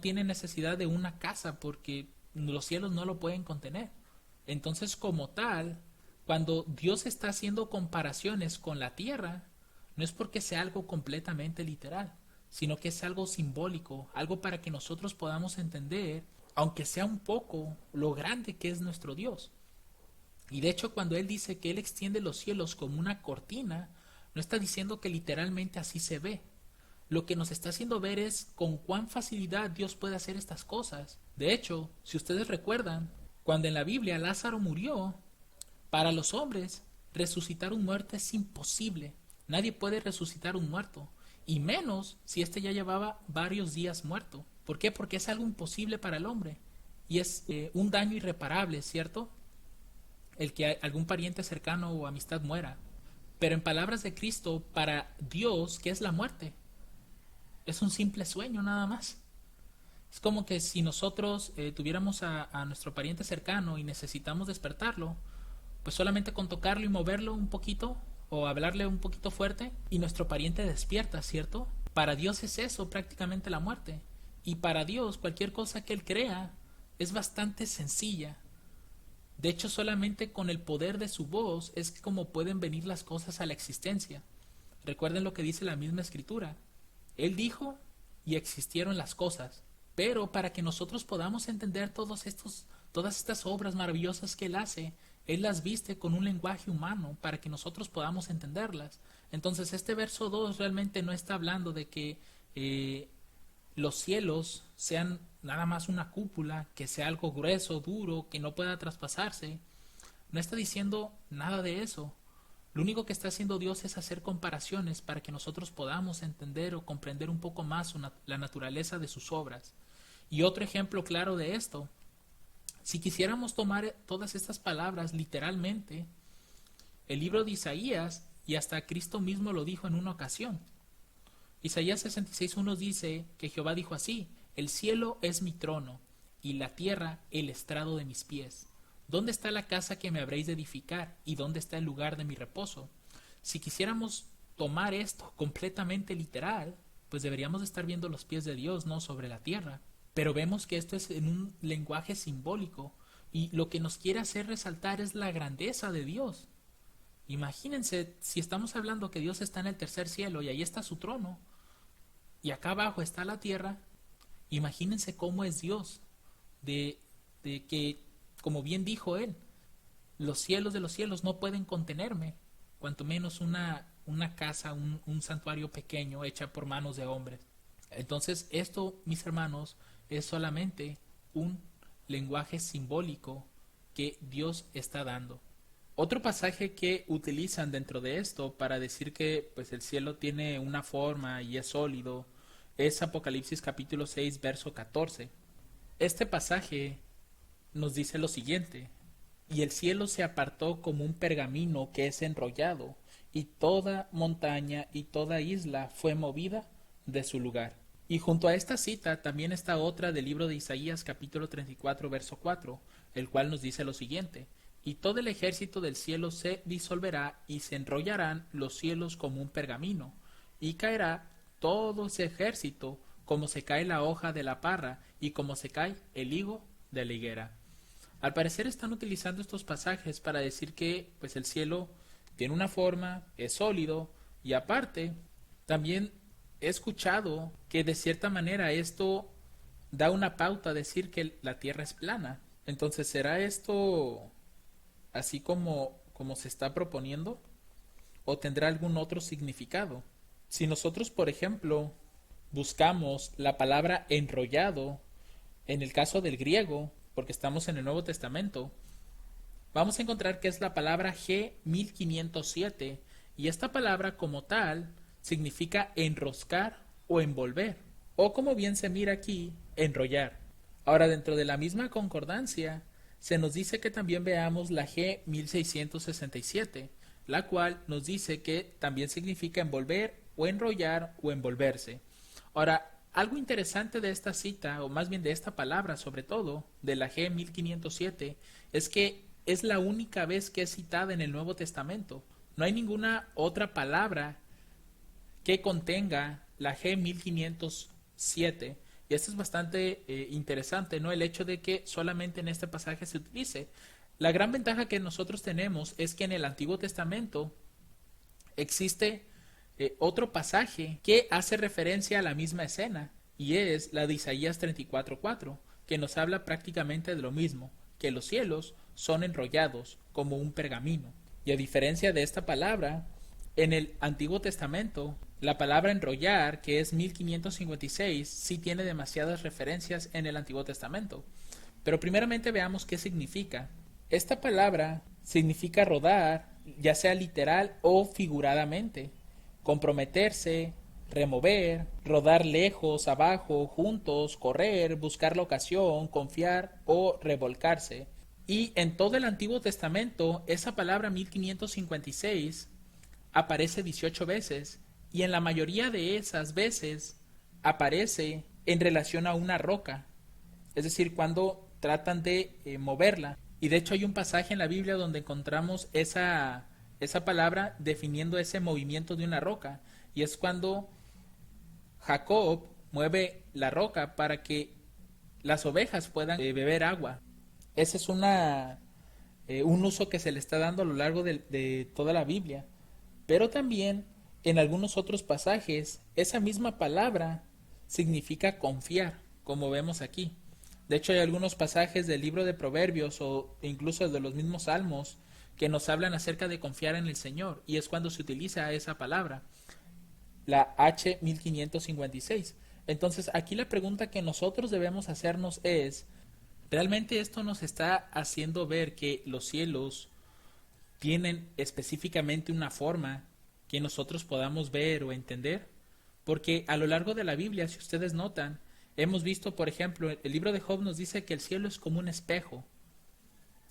tiene necesidad de una casa porque los cielos no lo pueden contener. Entonces, como tal, cuando Dios está haciendo comparaciones con la tierra, no es porque sea algo completamente literal, sino que es algo simbólico, algo para que nosotros podamos entender, aunque sea un poco, lo grande que es nuestro Dios. Y de hecho, cuando Él dice que Él extiende los cielos como una cortina, no está diciendo que literalmente así se ve. Lo que nos está haciendo ver es con cuán facilidad Dios puede hacer estas cosas. De hecho, si ustedes recuerdan, cuando en la Biblia Lázaro murió, para los hombres resucitar un muerto es imposible. Nadie puede resucitar un muerto, y menos si éste ya llevaba varios días muerto. ¿Por qué? Porque es algo imposible para el hombre y es un daño irreparable, ¿cierto? El que algún pariente cercano o amistad muera. Pero en palabras de Cristo, para Dios, ¿qué es la muerte? Es un simple sueño nada más. Es como que si nosotros tuviéramos a nuestro pariente cercano y necesitamos despertarlo, pues solamente con tocarlo y moverlo un poquito o hablarle un poquito fuerte y nuestro pariente despierta, ¿cierto? Para Dios es eso prácticamente la muerte. Y para Dios cualquier cosa que Él crea es bastante sencilla. De hecho, solamente con el poder de su voz es como pueden venir las cosas a la existencia. Recuerden lo que dice la misma escritura. Él dijo y existieron las cosas. Pero para que nosotros podamos entender todas estas obras maravillosas que Él hace, Él las viste con un lenguaje humano para que nosotros podamos entenderlas. Entonces este verso 2 realmente no está hablando de que los cielos sean nada más una cúpula, que sea algo grueso, duro, que no pueda traspasarse. No está diciendo nada de eso. Lo único que está haciendo Dios es hacer comparaciones para que nosotros podamos entender o comprender un poco más la naturaleza de sus obras. Y otro ejemplo claro de esto, si quisiéramos tomar todas estas palabras literalmente, el libro de Isaías, y hasta Cristo mismo lo dijo en una ocasión. Isaías 66:1 dice que Jehová dijo así: el cielo es mi trono, y la tierra el estrado de mis pies. ¿Dónde está la casa que me habréis de edificar? ¿Y dónde está el lugar de mi reposo? Si quisiéramos tomar esto completamente literal, pues deberíamos estar viendo los pies de Dios, no sobre la tierra. Pero vemos que esto es en un lenguaje simbólico, y lo que nos quiere hacer resaltar es la grandeza de Dios. Imagínense, si estamos hablando que Dios está en el tercer cielo y ahí está su trono, y acá abajo está la tierra, imagínense cómo es Dios, de que, como bien dijo Él, los cielos de los cielos no pueden contenerme, cuanto menos una casa, un santuario pequeño hecha por manos de hombres. Entonces esto, mis hermanos, es solamente un lenguaje simbólico que Dios está dando. Otro pasaje que utilizan dentro de esto para decir que pues el cielo tiene una forma y es sólido es Apocalipsis capítulo 6 verso 14. Este pasaje nos dice lo siguiente: y el cielo se apartó como un pergamino que es enrollado, y toda montaña y toda isla fue movida de su lugar. Y junto a esta cita también está otra del libro de Isaías capítulo 34 verso 4, el cual nos dice lo siguiente: y todo el ejército del cielo se disolverá, y se enrollarán los cielos como un pergamino, y caerá todo ese ejército como se cae la hoja de la parra, y como se cae el higo de la higuera. Al parecer están utilizando estos pasajes para decir que pues el cielo tiene una forma, es sólido, y aparte también he escuchado que de cierta manera esto da una pauta a decir que la tierra es plana. Entonces, ¿será esto así como se está proponiendo? ¿O tendrá algún otro significado? Si nosotros, por ejemplo, buscamos la palabra enrollado, en el caso del griego, porque estamos en el Nuevo Testamento, vamos a encontrar que es la palabra G1507, y esta palabra como tal significa enroscar o envolver, o como bien se mira aquí, enrollar. Ahora, dentro de la misma concordancia, se nos dice que también veamos la G1667, la cual nos dice que también significa envolver o enrollar o envolverse. Ahora, algo interesante de esta cita, o más bien de esta palabra sobre todo, de la G1507, es que es la única vez que es citada en el Nuevo Testamento. No hay ninguna otra palabra que contenga la G1507. Y esto es bastante interesante, ¿no? El hecho de que solamente en este pasaje se utilice. La gran ventaja que nosotros tenemos es que en el Antiguo Testamento existe otro pasaje que hace referencia a la misma escena, y es la de Isaías 34:4, que nos habla prácticamente de lo mismo, que los cielos son enrollados como un pergamino. Y a diferencia de esta palabra, en el Antiguo Testamento, la palabra enrollar, que es 1556, sí tiene demasiadas referencias en el Antiguo Testamento. Pero primeramente veamos qué significa. Esta palabra significa rodar, ya sea literal o figuradamente, comprometerse, remover, rodar lejos, abajo, juntos, correr, buscar la ocasión, confiar o revolcarse. Y en todo el Antiguo Testamento, esa palabra 1556 aparece 18 veces, y en la mayoría de esas veces aparece en relación a una roca, es decir, cuando tratan de moverla. Y de hecho hay un pasaje en la Biblia donde encontramos esa palabra definiendo ese movimiento de una roca, y es cuando Jacob mueve la roca para que las ovejas puedan beber agua. Ese es un uso que se le está dando a lo largo de toda la Biblia. Pero también en algunos otros pasajes esa misma palabra significa confiar, como vemos aquí. De hecho hay algunos pasajes del libro de Proverbios o incluso de los mismos Salmos que nos hablan acerca de confiar en el Señor, y es cuando se utiliza esa palabra, la H1556. Entonces aquí la pregunta que nosotros debemos hacernos es, ¿realmente esto nos está haciendo ver que los cielos tienen específicamente una forma que nosotros podamos ver o entender? Porque a lo largo de la Biblia, si ustedes notan, hemos visto, por ejemplo, el libro de Job nos dice que el cielo es como un espejo.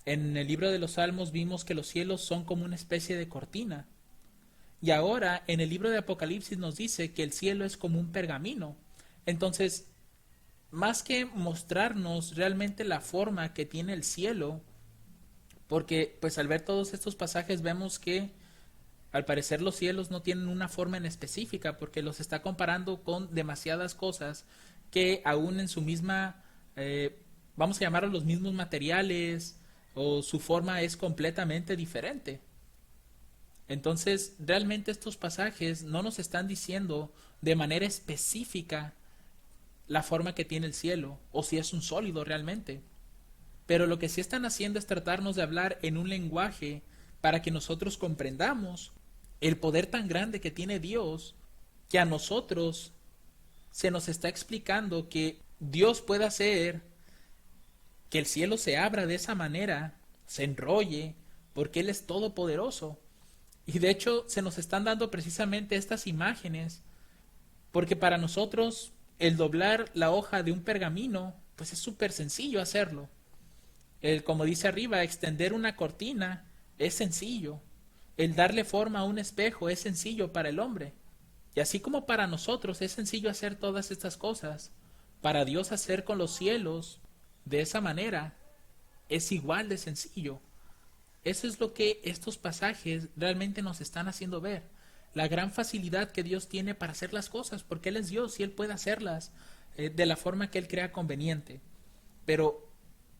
En el libro de los Salmos vimos que los cielos son como una especie de cortina. Y ahora en el libro de Apocalipsis nos dice que el cielo es como un pergamino. Entonces, más que mostrarnos realmente la forma que tiene el cielo, porque pues al ver todos estos pasajes vemos que al parecer los cielos no tienen una forma en específica, porque los está comparando con demasiadas cosas que aún en su misma, vamos a llamarlo los mismos materiales, o su forma es completamente diferente. Entonces, realmente estos pasajes no nos están diciendo de manera específica la forma que tiene el cielo, o si es un sólido realmente. Pero lo que sí están haciendo es tratarnos de hablar en un lenguaje para que nosotros comprendamos el poder tan grande que tiene Dios, que a nosotros se nos está explicando que Dios puede hacer que el cielo se abra de esa manera, se enrolle, porque Él es todopoderoso. Y de hecho se nos están dando precisamente estas imágenes, porque para nosotros el doblar la hoja de un pergamino, pues es súper sencillo hacerlo. Como dice arriba, extender una cortina es sencillo. El darle forma a un espejo es sencillo para el hombre. Y así como para nosotros es sencillo hacer todas estas cosas, para Dios hacer con los cielos de esa manera es igual de sencillo. Eso es lo que estos pasajes realmente nos están haciendo ver. La gran facilidad que Dios tiene para hacer las cosas, porque Él es Dios y Él puede hacerlas de la forma que Él crea conveniente. Pero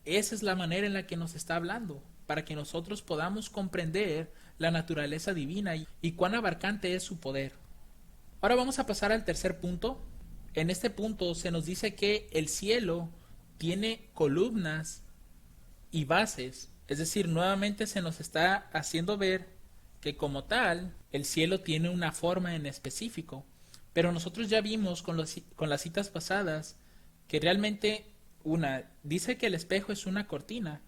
esa es la manera en la que nos está hablando, para que nosotros podamos comprender la naturaleza divina y cuán abarcante es su poder. Ahora vamos a pasar al tercer punto. En este punto se nos dice que el cielo tiene columnas y bases. Es decir, nuevamente se nos está haciendo ver que como tal, el cielo tiene una forma en específico. Pero nosotros ya vimos con las citas pasadas que realmente dice que el espejo es una cortina.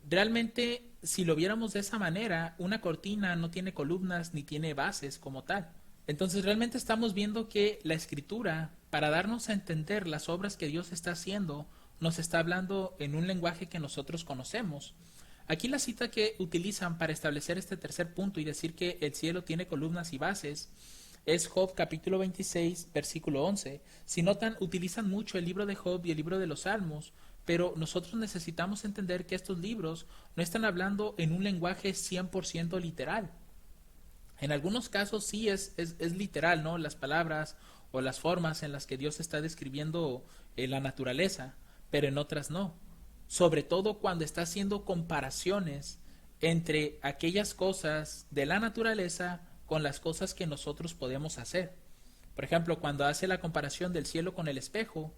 Realmente, si lo viéramos de esa manera, una cortina no tiene columnas ni tiene bases como tal. Entonces realmente estamos viendo que la escritura, para darnos a entender las obras que Dios está haciendo, nos está hablando en un lenguaje que nosotros conocemos. Aquí la cita que utilizan para establecer este tercer punto y decir que el cielo tiene columnas y bases es Job capítulo 26, versículo 11. Si notan, utilizan mucho el libro de Job y el libro de los Salmos, pero nosotros necesitamos entender que estos libros no están hablando en un lenguaje 100% literal. En algunos casos sí es literal, ¿no? Las palabras o las formas en las que Dios está describiendo la naturaleza, pero en otras no. Sobre todo cuando está haciendo comparaciones entre aquellas cosas de la naturaleza con las cosas que nosotros podemos hacer. Por ejemplo, cuando hace la comparación del cielo con el espejo,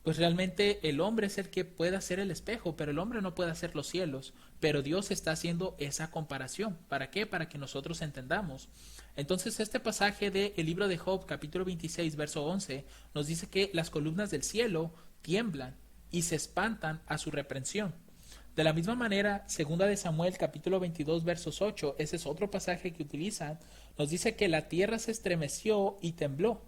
pues realmente el hombre es el que puede hacer el espejo, pero el hombre no puede hacer los cielos. Pero Dios está haciendo esa comparación. ¿Para qué? Para que nosotros entendamos. Entonces este pasaje del libro de Job, capítulo 26, verso 11, nos dice que las columnas del cielo tiemblan y se espantan a su reprensión. De la misma manera, segunda de Samuel, capítulo 22, versos 8, ese es otro pasaje que utilizan, nos dice que la tierra se estremeció y tembló.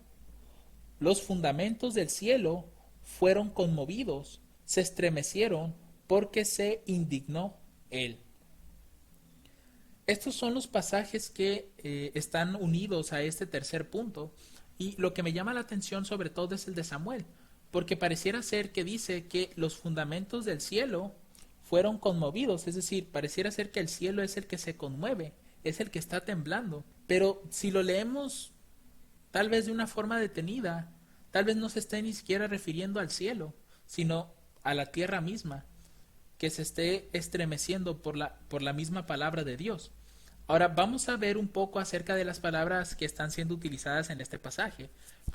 Los fundamentos del cielo fueron conmovidos, se estremecieron porque se indignó él. Estos son los pasajes que están unidos a este tercer punto, y lo que me llama la atención sobre todo es el de Samuel, porque pareciera ser que dice que los fundamentos del cielo fueron conmovidos, es decir, pareciera ser que el cielo es el que se conmueve, es el que está temblando. Pero si lo leemos tal vez de una forma detenida, tal vez no se esté ni siquiera refiriendo al cielo, sino a la tierra misma, que se esté estremeciendo por la misma palabra de Dios. Ahora vamos a ver un poco acerca de las palabras que están siendo utilizadas en este pasaje.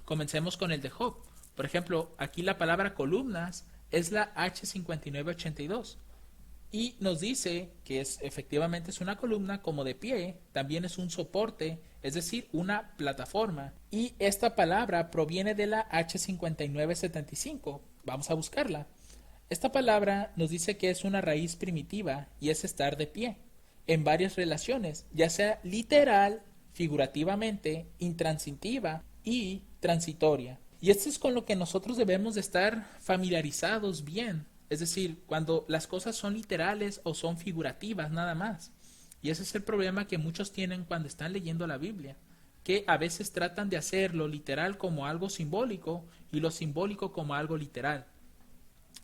Comencemos con el de Job. Por ejemplo, aquí la palabra columnas es la H5982 y nos dice que efectivamente es una columna como de pie, también es un soporte, es decir, una plataforma. Y esta palabra proviene de la H5975. Vamos a buscarla. Esta palabra nos dice que es una raíz primitiva y es estar de pie, en varias relaciones, ya sea literal, figurativamente, intransitiva y transitoria. Y esto es con lo que nosotros debemos de estar familiarizados bien, es decir, cuando las cosas son literales o son figurativas nada más. Y ese es el problema que muchos tienen cuando están leyendo la Biblia, que a veces tratan de hacer lo literal como algo simbólico y lo simbólico como algo literal.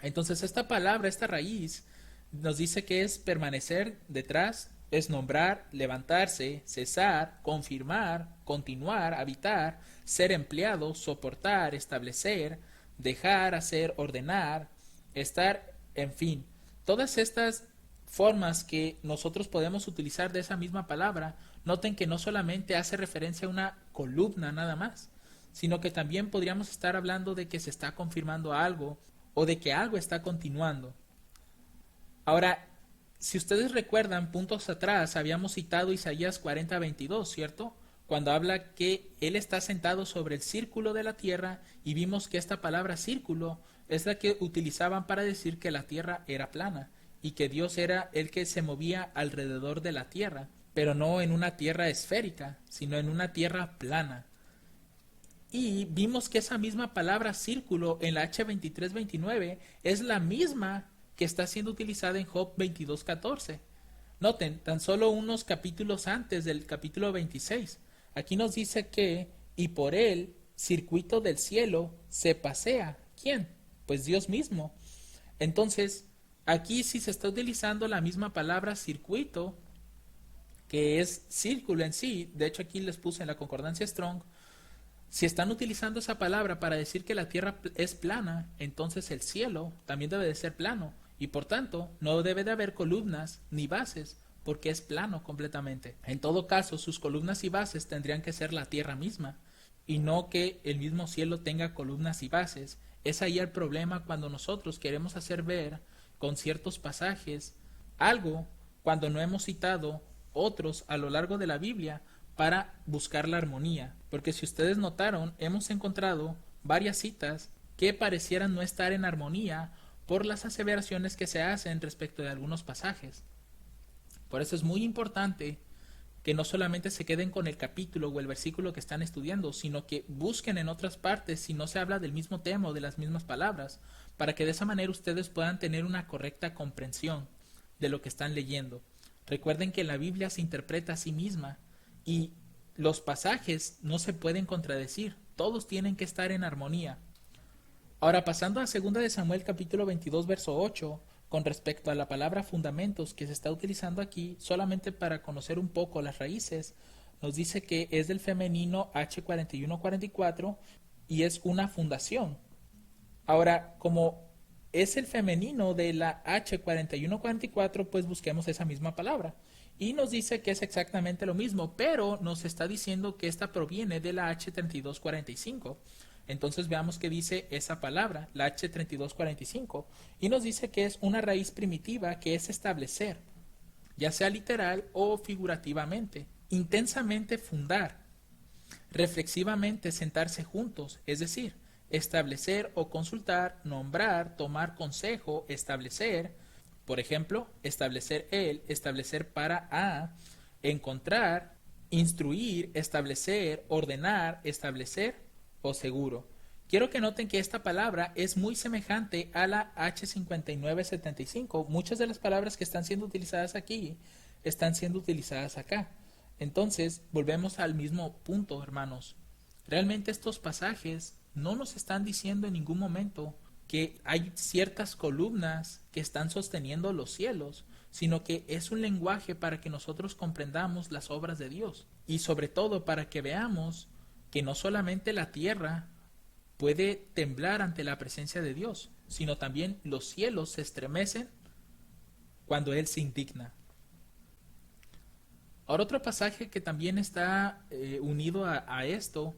Entonces esta palabra, esta raíz, nos dice que es permanecer detrás, es nombrar, levantarse, cesar, confirmar, continuar, habitar, ser empleado, soportar, establecer, dejar, hacer, ordenar, estar, en fin. Todas estas formas que nosotros podemos utilizar de esa misma palabra, noten que no solamente hace referencia a una columna nada más, sino que también podríamos estar hablando de que se está confirmando algo o de que algo está continuando. Ahora, si ustedes recuerdan, puntos atrás habíamos citado Isaías 40:22, ¿cierto? Cuando habla que Él está sentado sobre el círculo de la tierra, y vimos que esta palabra círculo es la que utilizaban para decir que la tierra era plana y que Dios era el que se movía alrededor de la tierra, pero no en una tierra esférica, sino en una tierra plana. Y vimos que esa misma palabra círculo en la H2329 es la misma que está siendo utilizada en Job 22:14. Noten, tan solo unos capítulos antes del capítulo 26. Aquí nos dice que, y por él, circuito del cielo, se pasea. ¿Quién? Pues Dios mismo. Entonces, aquí sí se está utilizando la misma palabra circuito, que es círculo en sí. De hecho, aquí les puse en la concordancia Strong. Si están utilizando esa palabra para decir que la tierra es plana, entonces el cielo también debe de ser plano. Y por tanto, no debe de haber columnas ni bases, porque es plano completamente. En todo caso, sus columnas y bases tendrían que ser la tierra misma, y no que el mismo cielo tenga columnas y bases. Es ahí el problema cuando nosotros queremos hacer ver con ciertos pasajes algo cuando no hemos citado otros a lo largo de la Biblia para buscar la armonía, porque si ustedes notaron, hemos encontrado varias citas que parecieran no estar en armonía por las aseveraciones que se hacen respecto de algunos pasajes. Por eso es muy importante que no solamente se queden con el capítulo o el versículo que están estudiando, sino que busquen en otras partes si no se habla del mismo tema o de las mismas palabras, para que de esa manera ustedes puedan tener una correcta comprensión de lo que están leyendo. Recuerden que la Biblia se interpreta a sí misma y los pasajes no se pueden contradecir, todos tienen que estar en armonía. Ahora, pasando a 2 de Samuel capítulo 22 verso 8, con respecto a la palabra fundamentos que se está utilizando aquí, solamente para conocer un poco las raíces, nos dice que es del femenino H4144 y es una fundación. Ahora, como es el femenino de la H4144, pues busquemos esa misma palabra. Y nos dice que es exactamente lo mismo, pero nos está diciendo que esta proviene de la H3245. Entonces veamos qué dice esa palabra, la H3245, y nos dice que es una raíz primitiva que es establecer, ya sea literal o figurativamente, intensamente fundar, reflexivamente sentarse juntos, es decir, establecer o consultar, nombrar, tomar consejo, establecer, por ejemplo, establecer el, establecer para a, encontrar, instruir, establecer, ordenar, establecer o seguro. Quiero que noten que esta palabra es muy semejante a la H5975. Muchas de las palabras que están siendo utilizadas aquí están siendo utilizadas acá. Entonces, volvemos al mismo punto, hermanos. Realmente estos pasajes no nos están diciendo en ningún momento que hay ciertas columnas que están sosteniendo los cielos, sino que es un lenguaje para que nosotros comprendamos las obras de Dios y sobre todo para que veamos que no solamente la tierra puede temblar ante la presencia de Dios, sino también los cielos se estremecen cuando Él se indigna. Ahora otro pasaje que también está unido a esto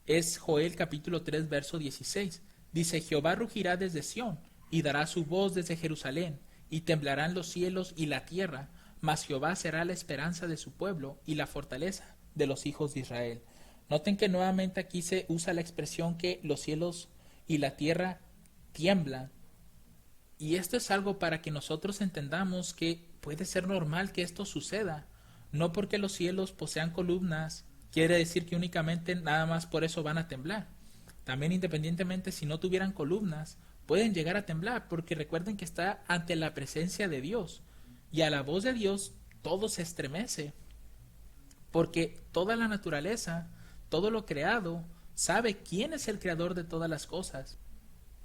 es Joel capítulo 3 verso 16. Dice: Jehová rugirá desde Sión y dará su voz desde Jerusalén, y temblarán los cielos y la tierra, mas Jehová será la esperanza de su pueblo y la fortaleza de los hijos de Israel. Noten que nuevamente aquí se usa la expresión que los cielos y la tierra tiemblan. Y esto es algo para que nosotros entendamos que puede ser normal que esto suceda. No porque los cielos posean columnas, quiere decir que únicamente nada más por eso van a temblar. También independientemente si no tuvieran columnas, pueden llegar a temblar, porque recuerden que está ante la presencia de Dios. Y a la voz de Dios todo se estremece. Porque toda la naturaleza, todo lo creado, sabe quién es el creador de todas las cosas.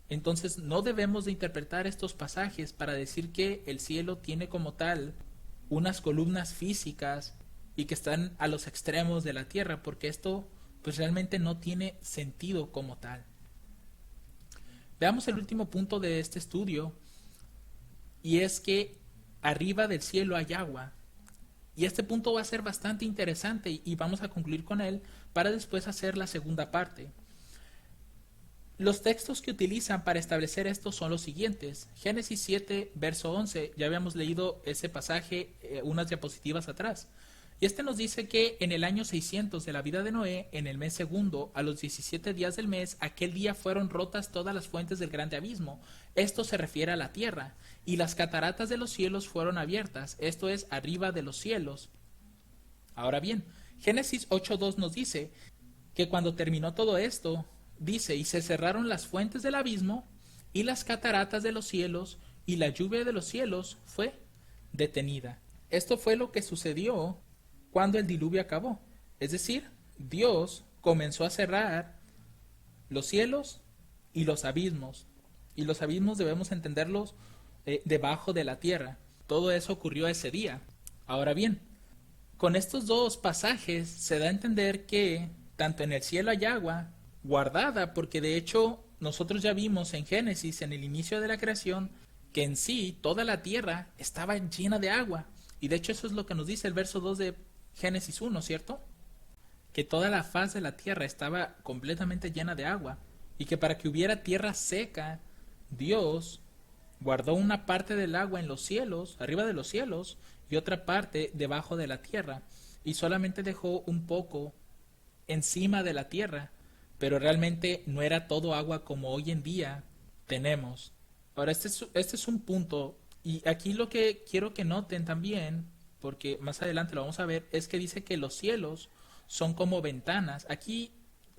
Entonces no debemos de interpretar estos pasajes para decir que el cielo tiene como tal unas columnas físicas y que están a los extremos de la tierra, porque esto pues realmente no tiene sentido como tal. Veamos el último punto de este estudio, y es que arriba del cielo hay agua. Y este punto va a ser bastante interesante y vamos a concluir con él para después hacer la segunda parte. Los textos que utilizan para establecer esto son los siguientes. Génesis 7, verso 11, ya habíamos leído ese pasaje unas diapositivas atrás. Y este nos dice que en el año 600 de la vida de Noé, en el mes segundo, a los 17 días del mes, aquel día fueron rotas todas las fuentes del grande abismo. Esto se refiere a la tierra. Y las cataratas de los cielos fueron abiertas, esto es, arriba de los cielos. Ahora bien, Génesis 8.2 nos dice que cuando terminó todo esto, dice: y se cerraron las fuentes del abismo y las cataratas de los cielos, y la lluvia de los cielos fue detenida. Esto fue lo que sucedió cuando el diluvio acabó. Es decir, Dios comenzó a cerrar los cielos y los abismos. Y los abismos debemos entenderlos debajo de la tierra. Todo eso ocurrió ese día. Ahora bien, con estos dos pasajes se da a entender que tanto en el cielo hay agua guardada, porque de hecho nosotros ya vimos en Génesis, en el inicio de la creación, que en sí toda la tierra estaba llena de agua. Y de hecho eso es lo que nos dice el verso 2 de Génesis 1, ¿cierto? Que toda la faz de la tierra estaba completamente llena de agua, y que para que hubiera tierra seca, Dios guardó una parte del agua en los cielos, arriba de los cielos, y otra parte debajo de la tierra. y solamente dejó un poco encima de la tierra, pero realmente no era todo agua como hoy en día tenemos. Ahora, este es un punto, y aquí lo que quiero que noten también, porque más adelante lo vamos a ver, es que dice que los cielos son como ventanas. Aquí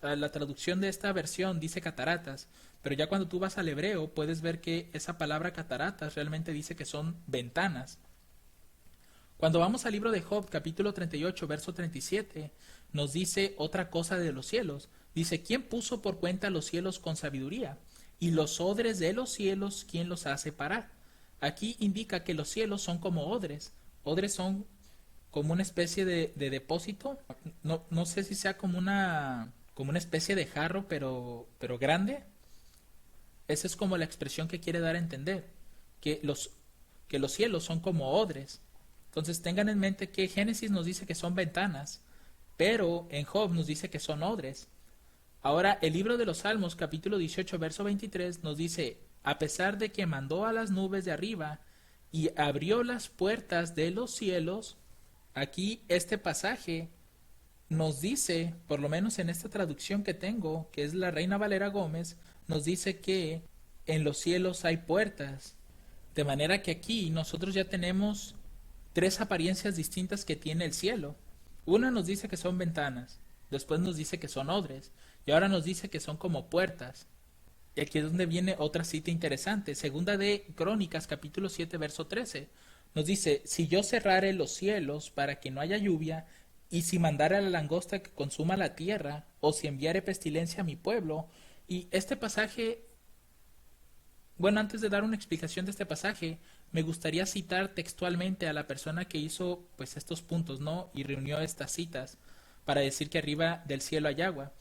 la traducción de esta versión dice cataratas, pero ya cuando tú vas al hebreo puedes ver que esa palabra cataratas realmente dice que son ventanas. Cuando vamos al libro de Job, capítulo 38, verso 37, nos dice otra cosa de los cielos. Dice, ¿quién puso por cuenta los cielos con sabiduría? Y los odres de los cielos, ¿quién los hace parar? Aquí indica que los cielos son como odres. Odres son como una especie de depósito. No sé si sea como una especie de jarro, pero grande. Esa es como la expresión que quiere dar a entender. Que los cielos son como odres. Entonces tengan en mente que Génesis nos dice que son ventanas, pero en Job nos dice que son odres. Ahora, el libro de los Salmos, capítulo 18, verso 23, nos dice, a pesar de que mandó a las nubes de arriba y abrió las puertas de los cielos, aquí este pasaje nos dice, por lo menos en esta traducción que tengo, que es la Reina Valera Gómez, nos dice que en los cielos hay puertas. De manera que aquí nosotros ya tenemos tres apariencias distintas que tiene el cielo. Una nos dice que son ventanas, después nos dice que son odres, y ahora nos dice que son como puertas. Y aquí es donde viene otra cita interesante. Segunda de Crónicas, capítulo 7, verso 13. Nos dice, si yo cerrare los cielos para que no haya lluvia, y si mandare la langosta que consuma la tierra, o si enviare pestilencia a mi pueblo. Y este pasaje, bueno, antes de dar una explicación de este pasaje, me gustaría citar textualmente a la persona que hizo pues estos puntos, ¿no? Y reunió estas citas para decir que arriba del cielo hay agua.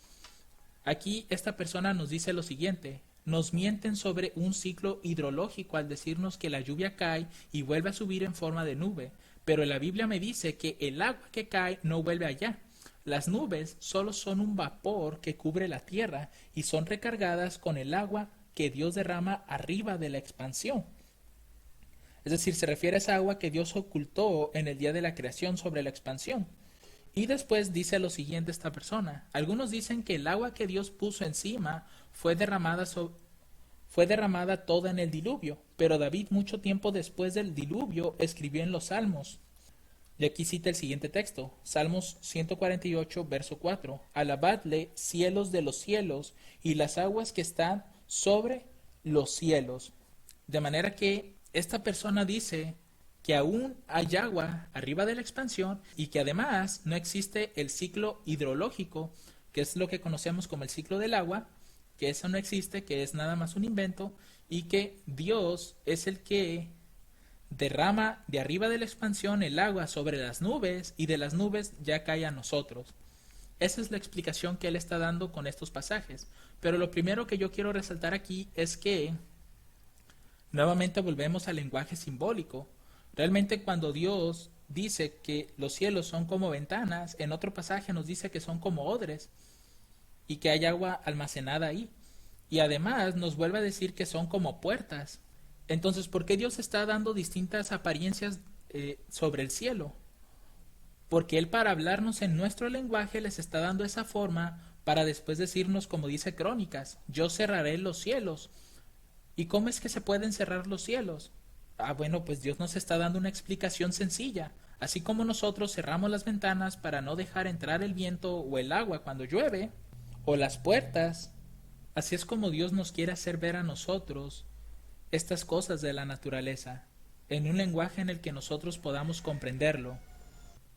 Aquí esta persona nos dice lo siguiente: nos mienten sobre un ciclo hidrológico al decirnos que la lluvia cae y vuelve a subir en forma de nube, pero la Biblia me dice que el agua que cae no vuelve allá. Las nubes solo son un vapor que cubre la tierra y son recargadas con el agua que Dios derrama arriba de la expansión. Es decir, se refiere a esa agua que Dios ocultó en el día de la creación sobre la expansión. Y después dice lo siguiente esta persona: algunos dicen que el agua que Dios puso encima fue derramada toda en el diluvio, pero David mucho tiempo después del diluvio escribió en los Salmos. Y aquí cita el siguiente texto, Salmos 148, verso 4. Alabadle, cielos de los cielos, y las aguas que están sobre los cielos. De manera que esta persona dice que aún hay agua arriba de la expansión y que además no existe el ciclo hidrológico, que es lo que conocemos como el ciclo del agua, que eso no existe, que es nada más un invento, y que Dios es el que derrama de arriba de la expansión el agua sobre las nubes y de las nubes ya cae a nosotros. Esa es la explicación que él está dando con estos pasajes. Pero lo primero que yo quiero resaltar aquí es que nuevamente volvemos al lenguaje simbólico. Realmente cuando Dios dice que los cielos son como ventanas, en otro pasaje nos dice que son como odres y que hay agua almacenada ahí. Y además nos vuelve a decir que son como puertas. Entonces, ¿por qué Dios está dando distintas apariencias sobre el cielo? Porque Él, para hablarnos en nuestro lenguaje, les está dando esa forma para después decirnos, como dice Crónicas, yo cerraré los cielos. ¿Y cómo es que se pueden cerrar los cielos? Bueno, pues Dios nos está dando una explicación sencilla. Así como nosotros cerramos las ventanas para no dejar entrar el viento o el agua cuando llueve, o las puertas, así es como Dios nos quiere hacer ver a nosotros estas cosas de la naturaleza, en un lenguaje en el que nosotros podamos comprenderlo.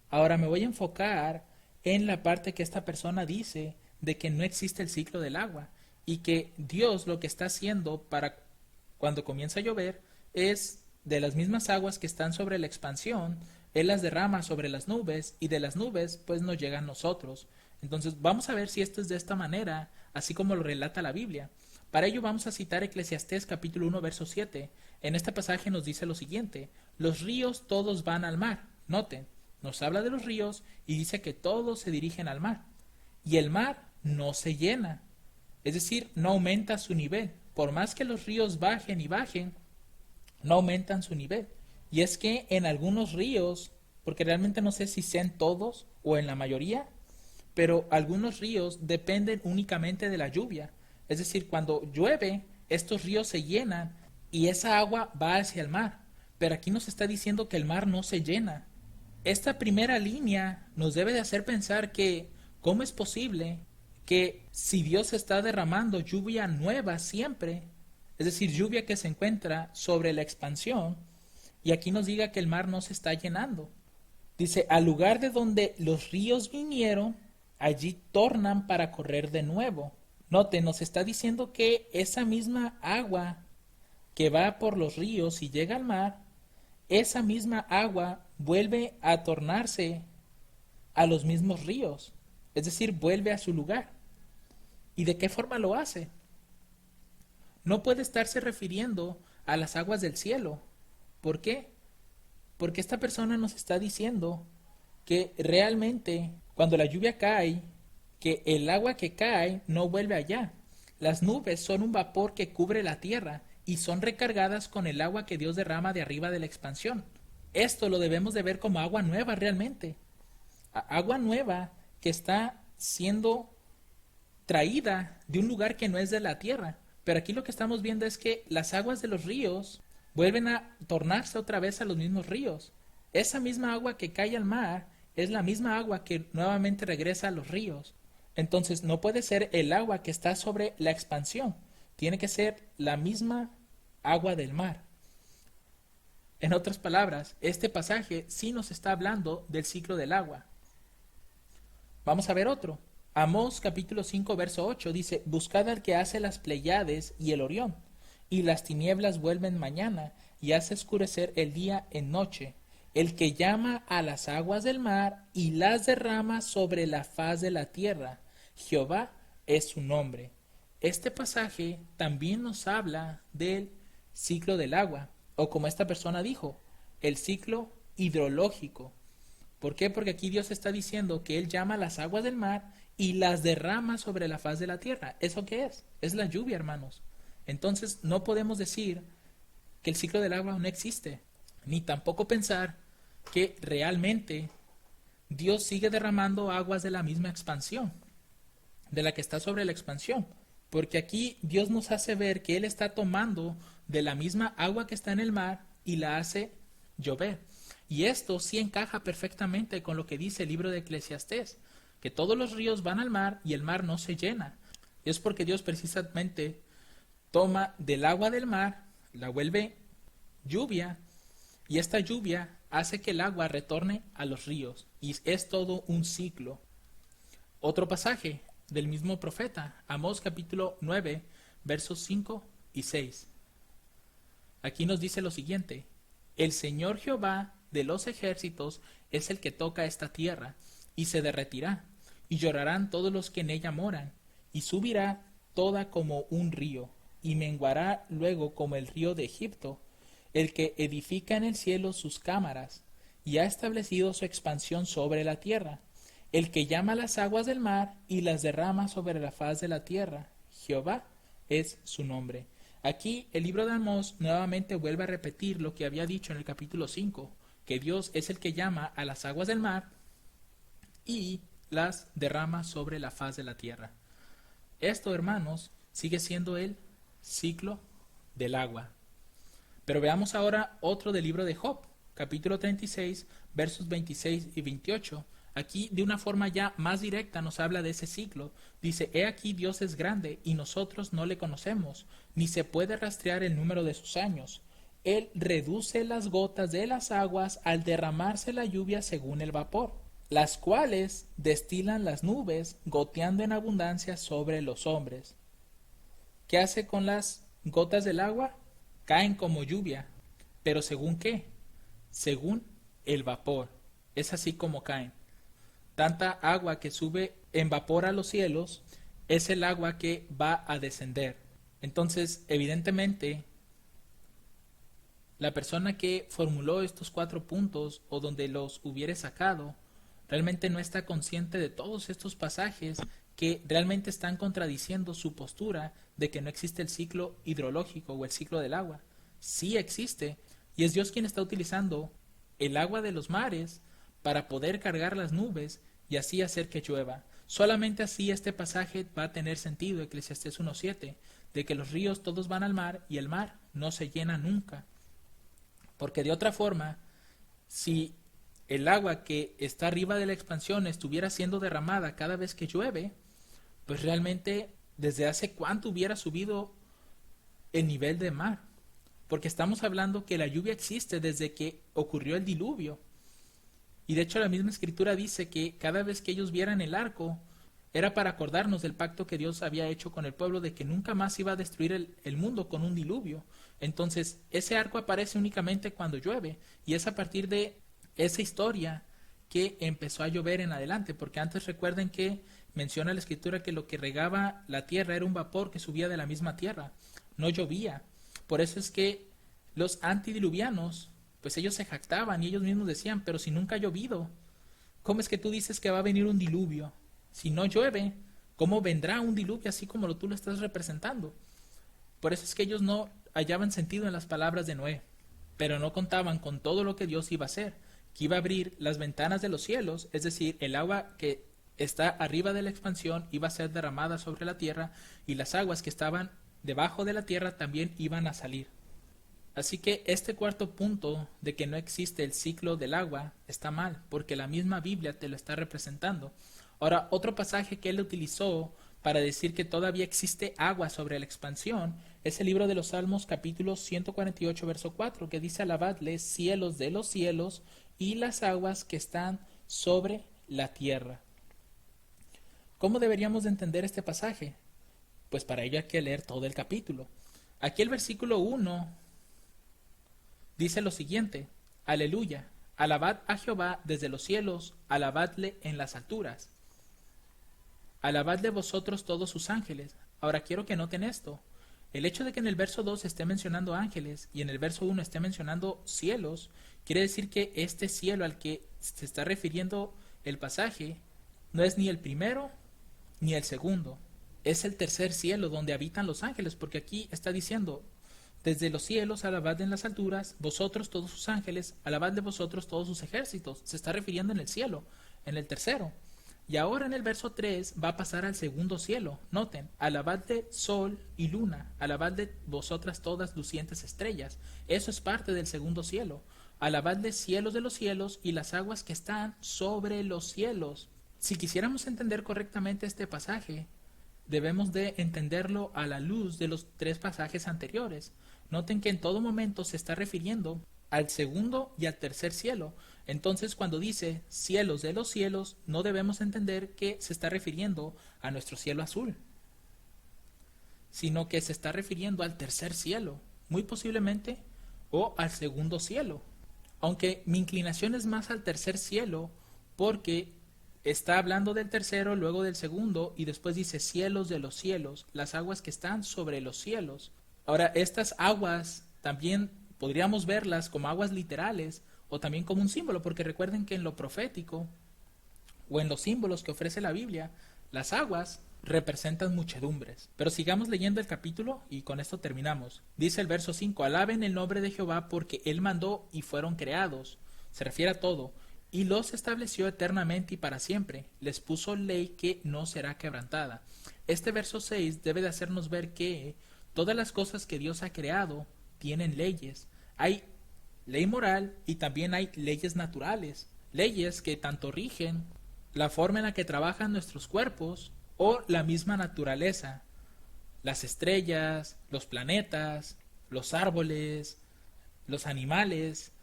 Ahora me voy a enfocar en la parte que esta persona dice de que no existe el ciclo del agua y que Dios lo que está haciendo para cuando comienza a llover es de las mismas aguas que están sobre la expansión, Él las derrama sobre las nubes y de las nubes pues nos llegan nosotros. Entonces vamos a ver si esto es de esta manera, así como lo relata la Biblia. Para ello vamos a citar Eclesiastés capítulo 1 verso 7. En este pasaje nos dice lo siguiente: los ríos todos van al mar. Noten, nos habla de los ríos y dice que todos se dirigen al mar. Y el mar no se llena, es decir, no aumenta su nivel. Por más que los ríos bajen y bajen, no aumentan su nivel. Y es que en algunos ríos porque realmente no sé si sean todos o en la mayoría, pero algunos ríos dependen únicamente de la lluvia. Es decir, cuando llueve, estos ríos se llenan y esa agua va hacia el mar. Pero aquí nos está diciendo que el mar no se llena. Esta primera línea nos debe de hacer pensar que ¿cómo es posible que si Dios está derramando lluvia nueva siempre, es decir, lluvia que se encuentra sobre la expansión, y aquí nos diga que el mar no se está llenando? Dice, al lugar de donde los ríos vinieron, allí tornan para correr de nuevo. Note, nos está diciendo que esa misma agua que va por los ríos y llega al mar, esa misma agua vuelve a tornarse a los mismos ríos, es decir, vuelve a su lugar. ¿Y de qué forma lo hace? No puede estarse refiriendo a las aguas del cielo. ¿Por qué? Porque esta persona nos está diciendo que realmente cuando la lluvia cae, que el agua que cae no vuelve allá. Las nubes son un vapor que cubre la tierra y son recargadas con el agua que Dios derrama de arriba de la expansión. Esto lo debemos de ver como agua nueva realmente. Agua nueva que está siendo traída de un lugar que no es de la tierra. Pero aquí lo que estamos viendo es que las aguas de los ríos vuelven a tornarse otra vez a los mismos ríos. Esa misma agua que cae al mar es la misma agua que nuevamente regresa a los ríos. Entonces no puede ser el agua que está sobre la expansión. Tiene que ser la misma agua del mar. En otras palabras, este pasaje sí nos está hablando del ciclo del agua. Vamos a ver otro. Amós capítulo 5 verso 8 dice, buscad al que hace las Pleiades y el Orión, y las tinieblas vuelven mañana, y hace oscurecer el día en noche, el que llama a las aguas del mar y las derrama sobre la faz de la tierra. Jehová es su nombre. Este pasaje también nos habla del ciclo del agua, o como esta persona dijo, el ciclo hidrológico. ¿Por qué? Porque aquí Dios está diciendo que Él llama las aguas del mar y las derrama sobre la faz de la tierra. ¿Eso qué es? Es la lluvia, hermanos. Entonces no podemos decir que el ciclo del agua no existe, ni tampoco pensar que realmente Dios sigue derramando aguas de la misma expansión, de la que está sobre la expansión. Porque aquí Dios nos hace ver que Él está tomando de la misma agua que está en el mar y la hace llover. Y esto sí encaja perfectamente con lo que dice el libro de Eclesiastés, que todos los ríos van al mar y el mar no se llena. Y es porque Dios precisamente toma del agua del mar, la vuelve lluvia, y esta lluvia hace que el agua retorne a los ríos. Y es todo un ciclo. Otro pasaje del mismo profeta, Amós capítulo 9, versos 5 y 6. Aquí nos dice lo siguiente: el Señor Jehová de los ejércitos es el que toca esta tierra, y se derretirá, y llorarán todos los que en ella moran, y subirá toda como un río, y menguará luego como el río de Egipto, el que edifica en el cielo sus cámaras, y ha establecido su expansión sobre la tierra, el que llama las aguas del mar y las derrama sobre la faz de la tierra. Jehová es su nombre. Aquí el libro de Amós nuevamente vuelve a repetir lo que había dicho en el capítulo 5, que Dios es el que llama a las aguas del mar y las derrama sobre la faz de la tierra. Esto, hermanos, sigue siendo el ciclo del agua. Pero veamos ahora otro del libro de Job, capítulo 36, versos 26 y 28. Aquí, de una forma ya más directa, nos habla de ese ciclo. Dice, he aquí Dios es grande, y nosotros no le conocemos, ni se puede rastrear el número de sus años. Él reduce las gotas de las aguas al derramarse la lluvia según el vapor, las cuales destilan las nubes, goteando en abundancia sobre los hombres. ¿Qué hace con las gotas del agua? Caen como lluvia. ¿Pero según qué? Según el vapor. Es así como caen. Tanta agua que sube en vapor a los cielos es el agua que va a descender. Entonces, evidentemente, la persona que formuló estos 4 puntos, o donde los hubiere sacado, realmente no está consciente de todos estos pasajes que realmente están contradiciendo su postura de que no existe el ciclo hidrológico o el ciclo del agua. Sí existe, y es Dios quien está utilizando el agua de los mares para poder cargar las nubes y así hacer que llueva. Solamente así este pasaje va a tener sentido, Eclesiastés 1:7, de que los ríos todos van al mar y el mar no se llena nunca. Porque de otra forma, si el agua que está arriba de la expansión estuviera siendo derramada cada vez que llueve, pues realmente desde hace cuánto hubiera subido el nivel del mar. Porque estamos hablando que la lluvia existe desde que ocurrió el diluvio. Y de hecho la misma escritura dice que cada vez que ellos vieran el arco, era para acordarnos del pacto que Dios había hecho con el pueblo de que nunca más iba a destruir el mundo con un diluvio. Entonces, ese arco aparece únicamente cuando llueve, y es a partir de esa historia que empezó a llover en adelante, porque antes recuerden que menciona la escritura que lo que regaba la tierra era un vapor que subía de la misma tierra, no llovía. Por eso es que los antidiluvianos, pues ellos se jactaban y ellos mismos decían, pero si nunca ha llovido, ¿cómo es que tú dices que va a venir un diluvio? Si no llueve, ¿cómo vendrá un diluvio así como tú lo estás representando? Por eso es que ellos no hallaban sentido en las palabras de Noé, pero no contaban con todo lo que Dios iba a hacer, que iba a abrir las ventanas de los cielos, es decir, el agua que está arriba de la expansión iba a ser derramada sobre la tierra y las aguas que estaban debajo de la tierra también iban a salir. Así que este cuarto punto de que no existe el ciclo del agua está mal, porque la misma Biblia te lo está representando. Ahora, otro pasaje que él utilizó para decir que todavía existe agua sobre la expansión es el libro de los Salmos capítulo 148 verso 4, que dice: alabadle cielos de los cielos y las aguas que están sobre la tierra. ¿Cómo deberíamos de entender este pasaje? Pues para ello hay que leer todo el capítulo. Aquí el versículo 1 dice lo siguiente: aleluya, alabad a Jehová desde los cielos, alabadle en las alturas. Alabadle vosotros todos sus ángeles. Ahora quiero que noten esto. El hecho de que en el verso 2 esté mencionando ángeles y en el verso 1 esté mencionando cielos, quiere decir que este cielo al que se está refiriendo el pasaje no es ni el primero ni el segundo. Es el tercer cielo donde habitan los ángeles, porque aquí está diciendo: desde los cielos alabad en las alturas, vosotros todos sus ángeles, alabad de vosotros todos sus ejércitos. Se está refiriendo en el cielo, en el tercero. Y ahora en el verso 3 va a pasar al segundo cielo. Noten: alabad de sol y luna, alabad de vosotras todas lucientes estrellas. Eso es parte del segundo cielo. Alabad de cielos de los cielos y las aguas que están sobre los cielos. Si quisiéramos entender correctamente este pasaje, debemos de entenderlo a la luz de los tres pasajes anteriores. Noten que en todo momento se está refiriendo al segundo y al tercer cielo. Entonces, cuando dice cielos de los cielos, no debemos entender que se está refiriendo a nuestro cielo azul, sino que se está refiriendo al tercer cielo, muy posiblemente, o al segundo cielo. Aunque mi inclinación es más al tercer cielo, porque está hablando del tercero, luego del segundo, y después dice cielos de los cielos, las aguas que están sobre los cielos. Ahora, estas aguas también podríamos verlas como aguas literales o también como un símbolo, porque recuerden que en lo profético o en los símbolos que ofrece la Biblia, las aguas representan muchedumbres. Pero sigamos leyendo el capítulo y con esto terminamos. Dice el verso 5: alaben el nombre de Jehová porque Él mandó y fueron creados. Se refiere a todo. Y los estableció eternamente y para siempre. Les puso ley que no será quebrantada. Este verso 6 debe de hacernos ver que todas las cosas que Dios ha creado tienen leyes. Hay ley moral y también hay leyes naturales. Leyes que tanto rigen la forma en la que trabajan nuestros cuerpos o la misma naturaleza. Las estrellas, los planetas, los árboles, los animales.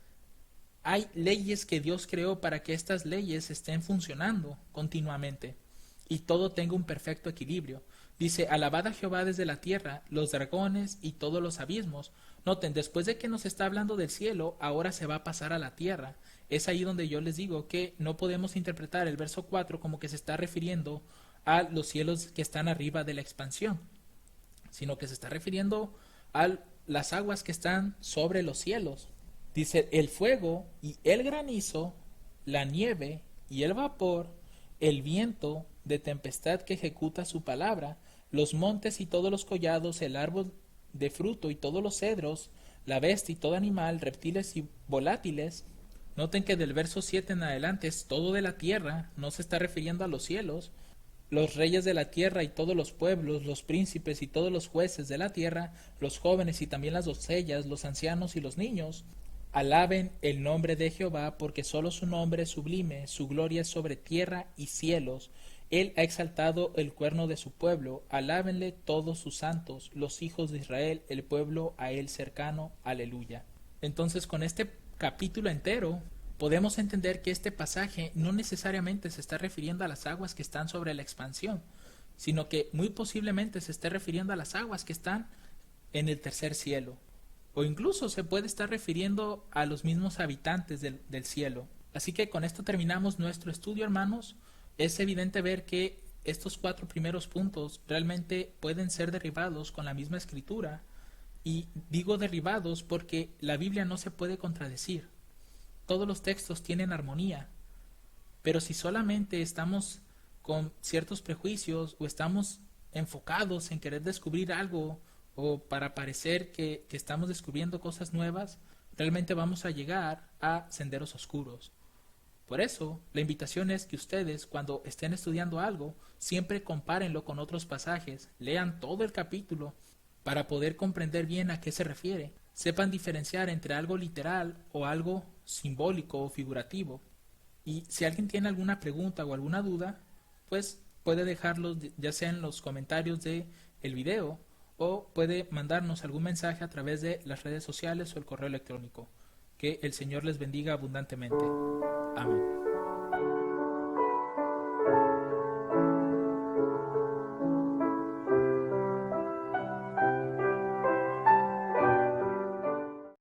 Hay leyes que Dios creó para que estas leyes estén funcionando continuamente y todo tenga un perfecto equilibrio. Dice: alabad a Jehová desde la tierra, los dragones y todos los abismos. Noten, después de que nos está hablando del cielo, ahora se va a pasar a la tierra. Es ahí donde yo les digo que no podemos interpretar el verso 4 como que se está refiriendo a los cielos que están arriba de la expansión, sino que se está refiriendo a las aguas que están sobre los cielos. Dice: el fuego y el granizo, la nieve y el vapor, el viento de tempestad que ejecuta su palabra, los montes y todos los collados, el árbol de fruto y todos los cedros, la bestia y todo animal, reptiles y volátiles. Noten que del verso 7 en adelante es todo de la tierra, no se está refiriendo a los cielos. Los reyes de la tierra y todos los pueblos, los príncipes y todos los jueces de la tierra, los jóvenes y también las doncellas, los ancianos y los niños, alaben el nombre de Jehová, porque solo su nombre es sublime, su gloria es sobre tierra y cielos. Él ha exaltado el cuerno de su pueblo, alábenle todos sus santos, los hijos de Israel, el pueblo a él cercano. Aleluya. Entonces, con este capítulo entero podemos entender que este pasaje no necesariamente se está refiriendo a las aguas que están sobre la expansión, sino que muy posiblemente se esté refiriendo a las aguas que están en el tercer cielo, o incluso se puede estar refiriendo a los mismos habitantes del cielo. Así que con esto terminamos nuestro estudio, hermanos. Es evidente ver que estos 4 primeros puntos realmente pueden ser derribados con la misma escritura, y digo derribados porque la Biblia no se puede contradecir. Todos los textos tienen armonía, pero si solamente estamos con ciertos prejuicios o estamos enfocados en querer descubrir algo o para parecer que estamos descubriendo cosas nuevas, realmente vamos a llegar a senderos oscuros. Por eso, la invitación es que ustedes, cuando estén estudiando algo, siempre compárenlo con otros pasajes, lean todo el capítulo para poder comprender bien a qué se refiere. Sepan diferenciar entre algo literal o algo simbólico o figurativo. Y si alguien tiene alguna pregunta o alguna duda, pues puede dejarlos ya sea en los comentarios de el video o puede mandarnos algún mensaje a través de las redes sociales o el correo electrónico. Que el Señor les bendiga abundantemente. Amén.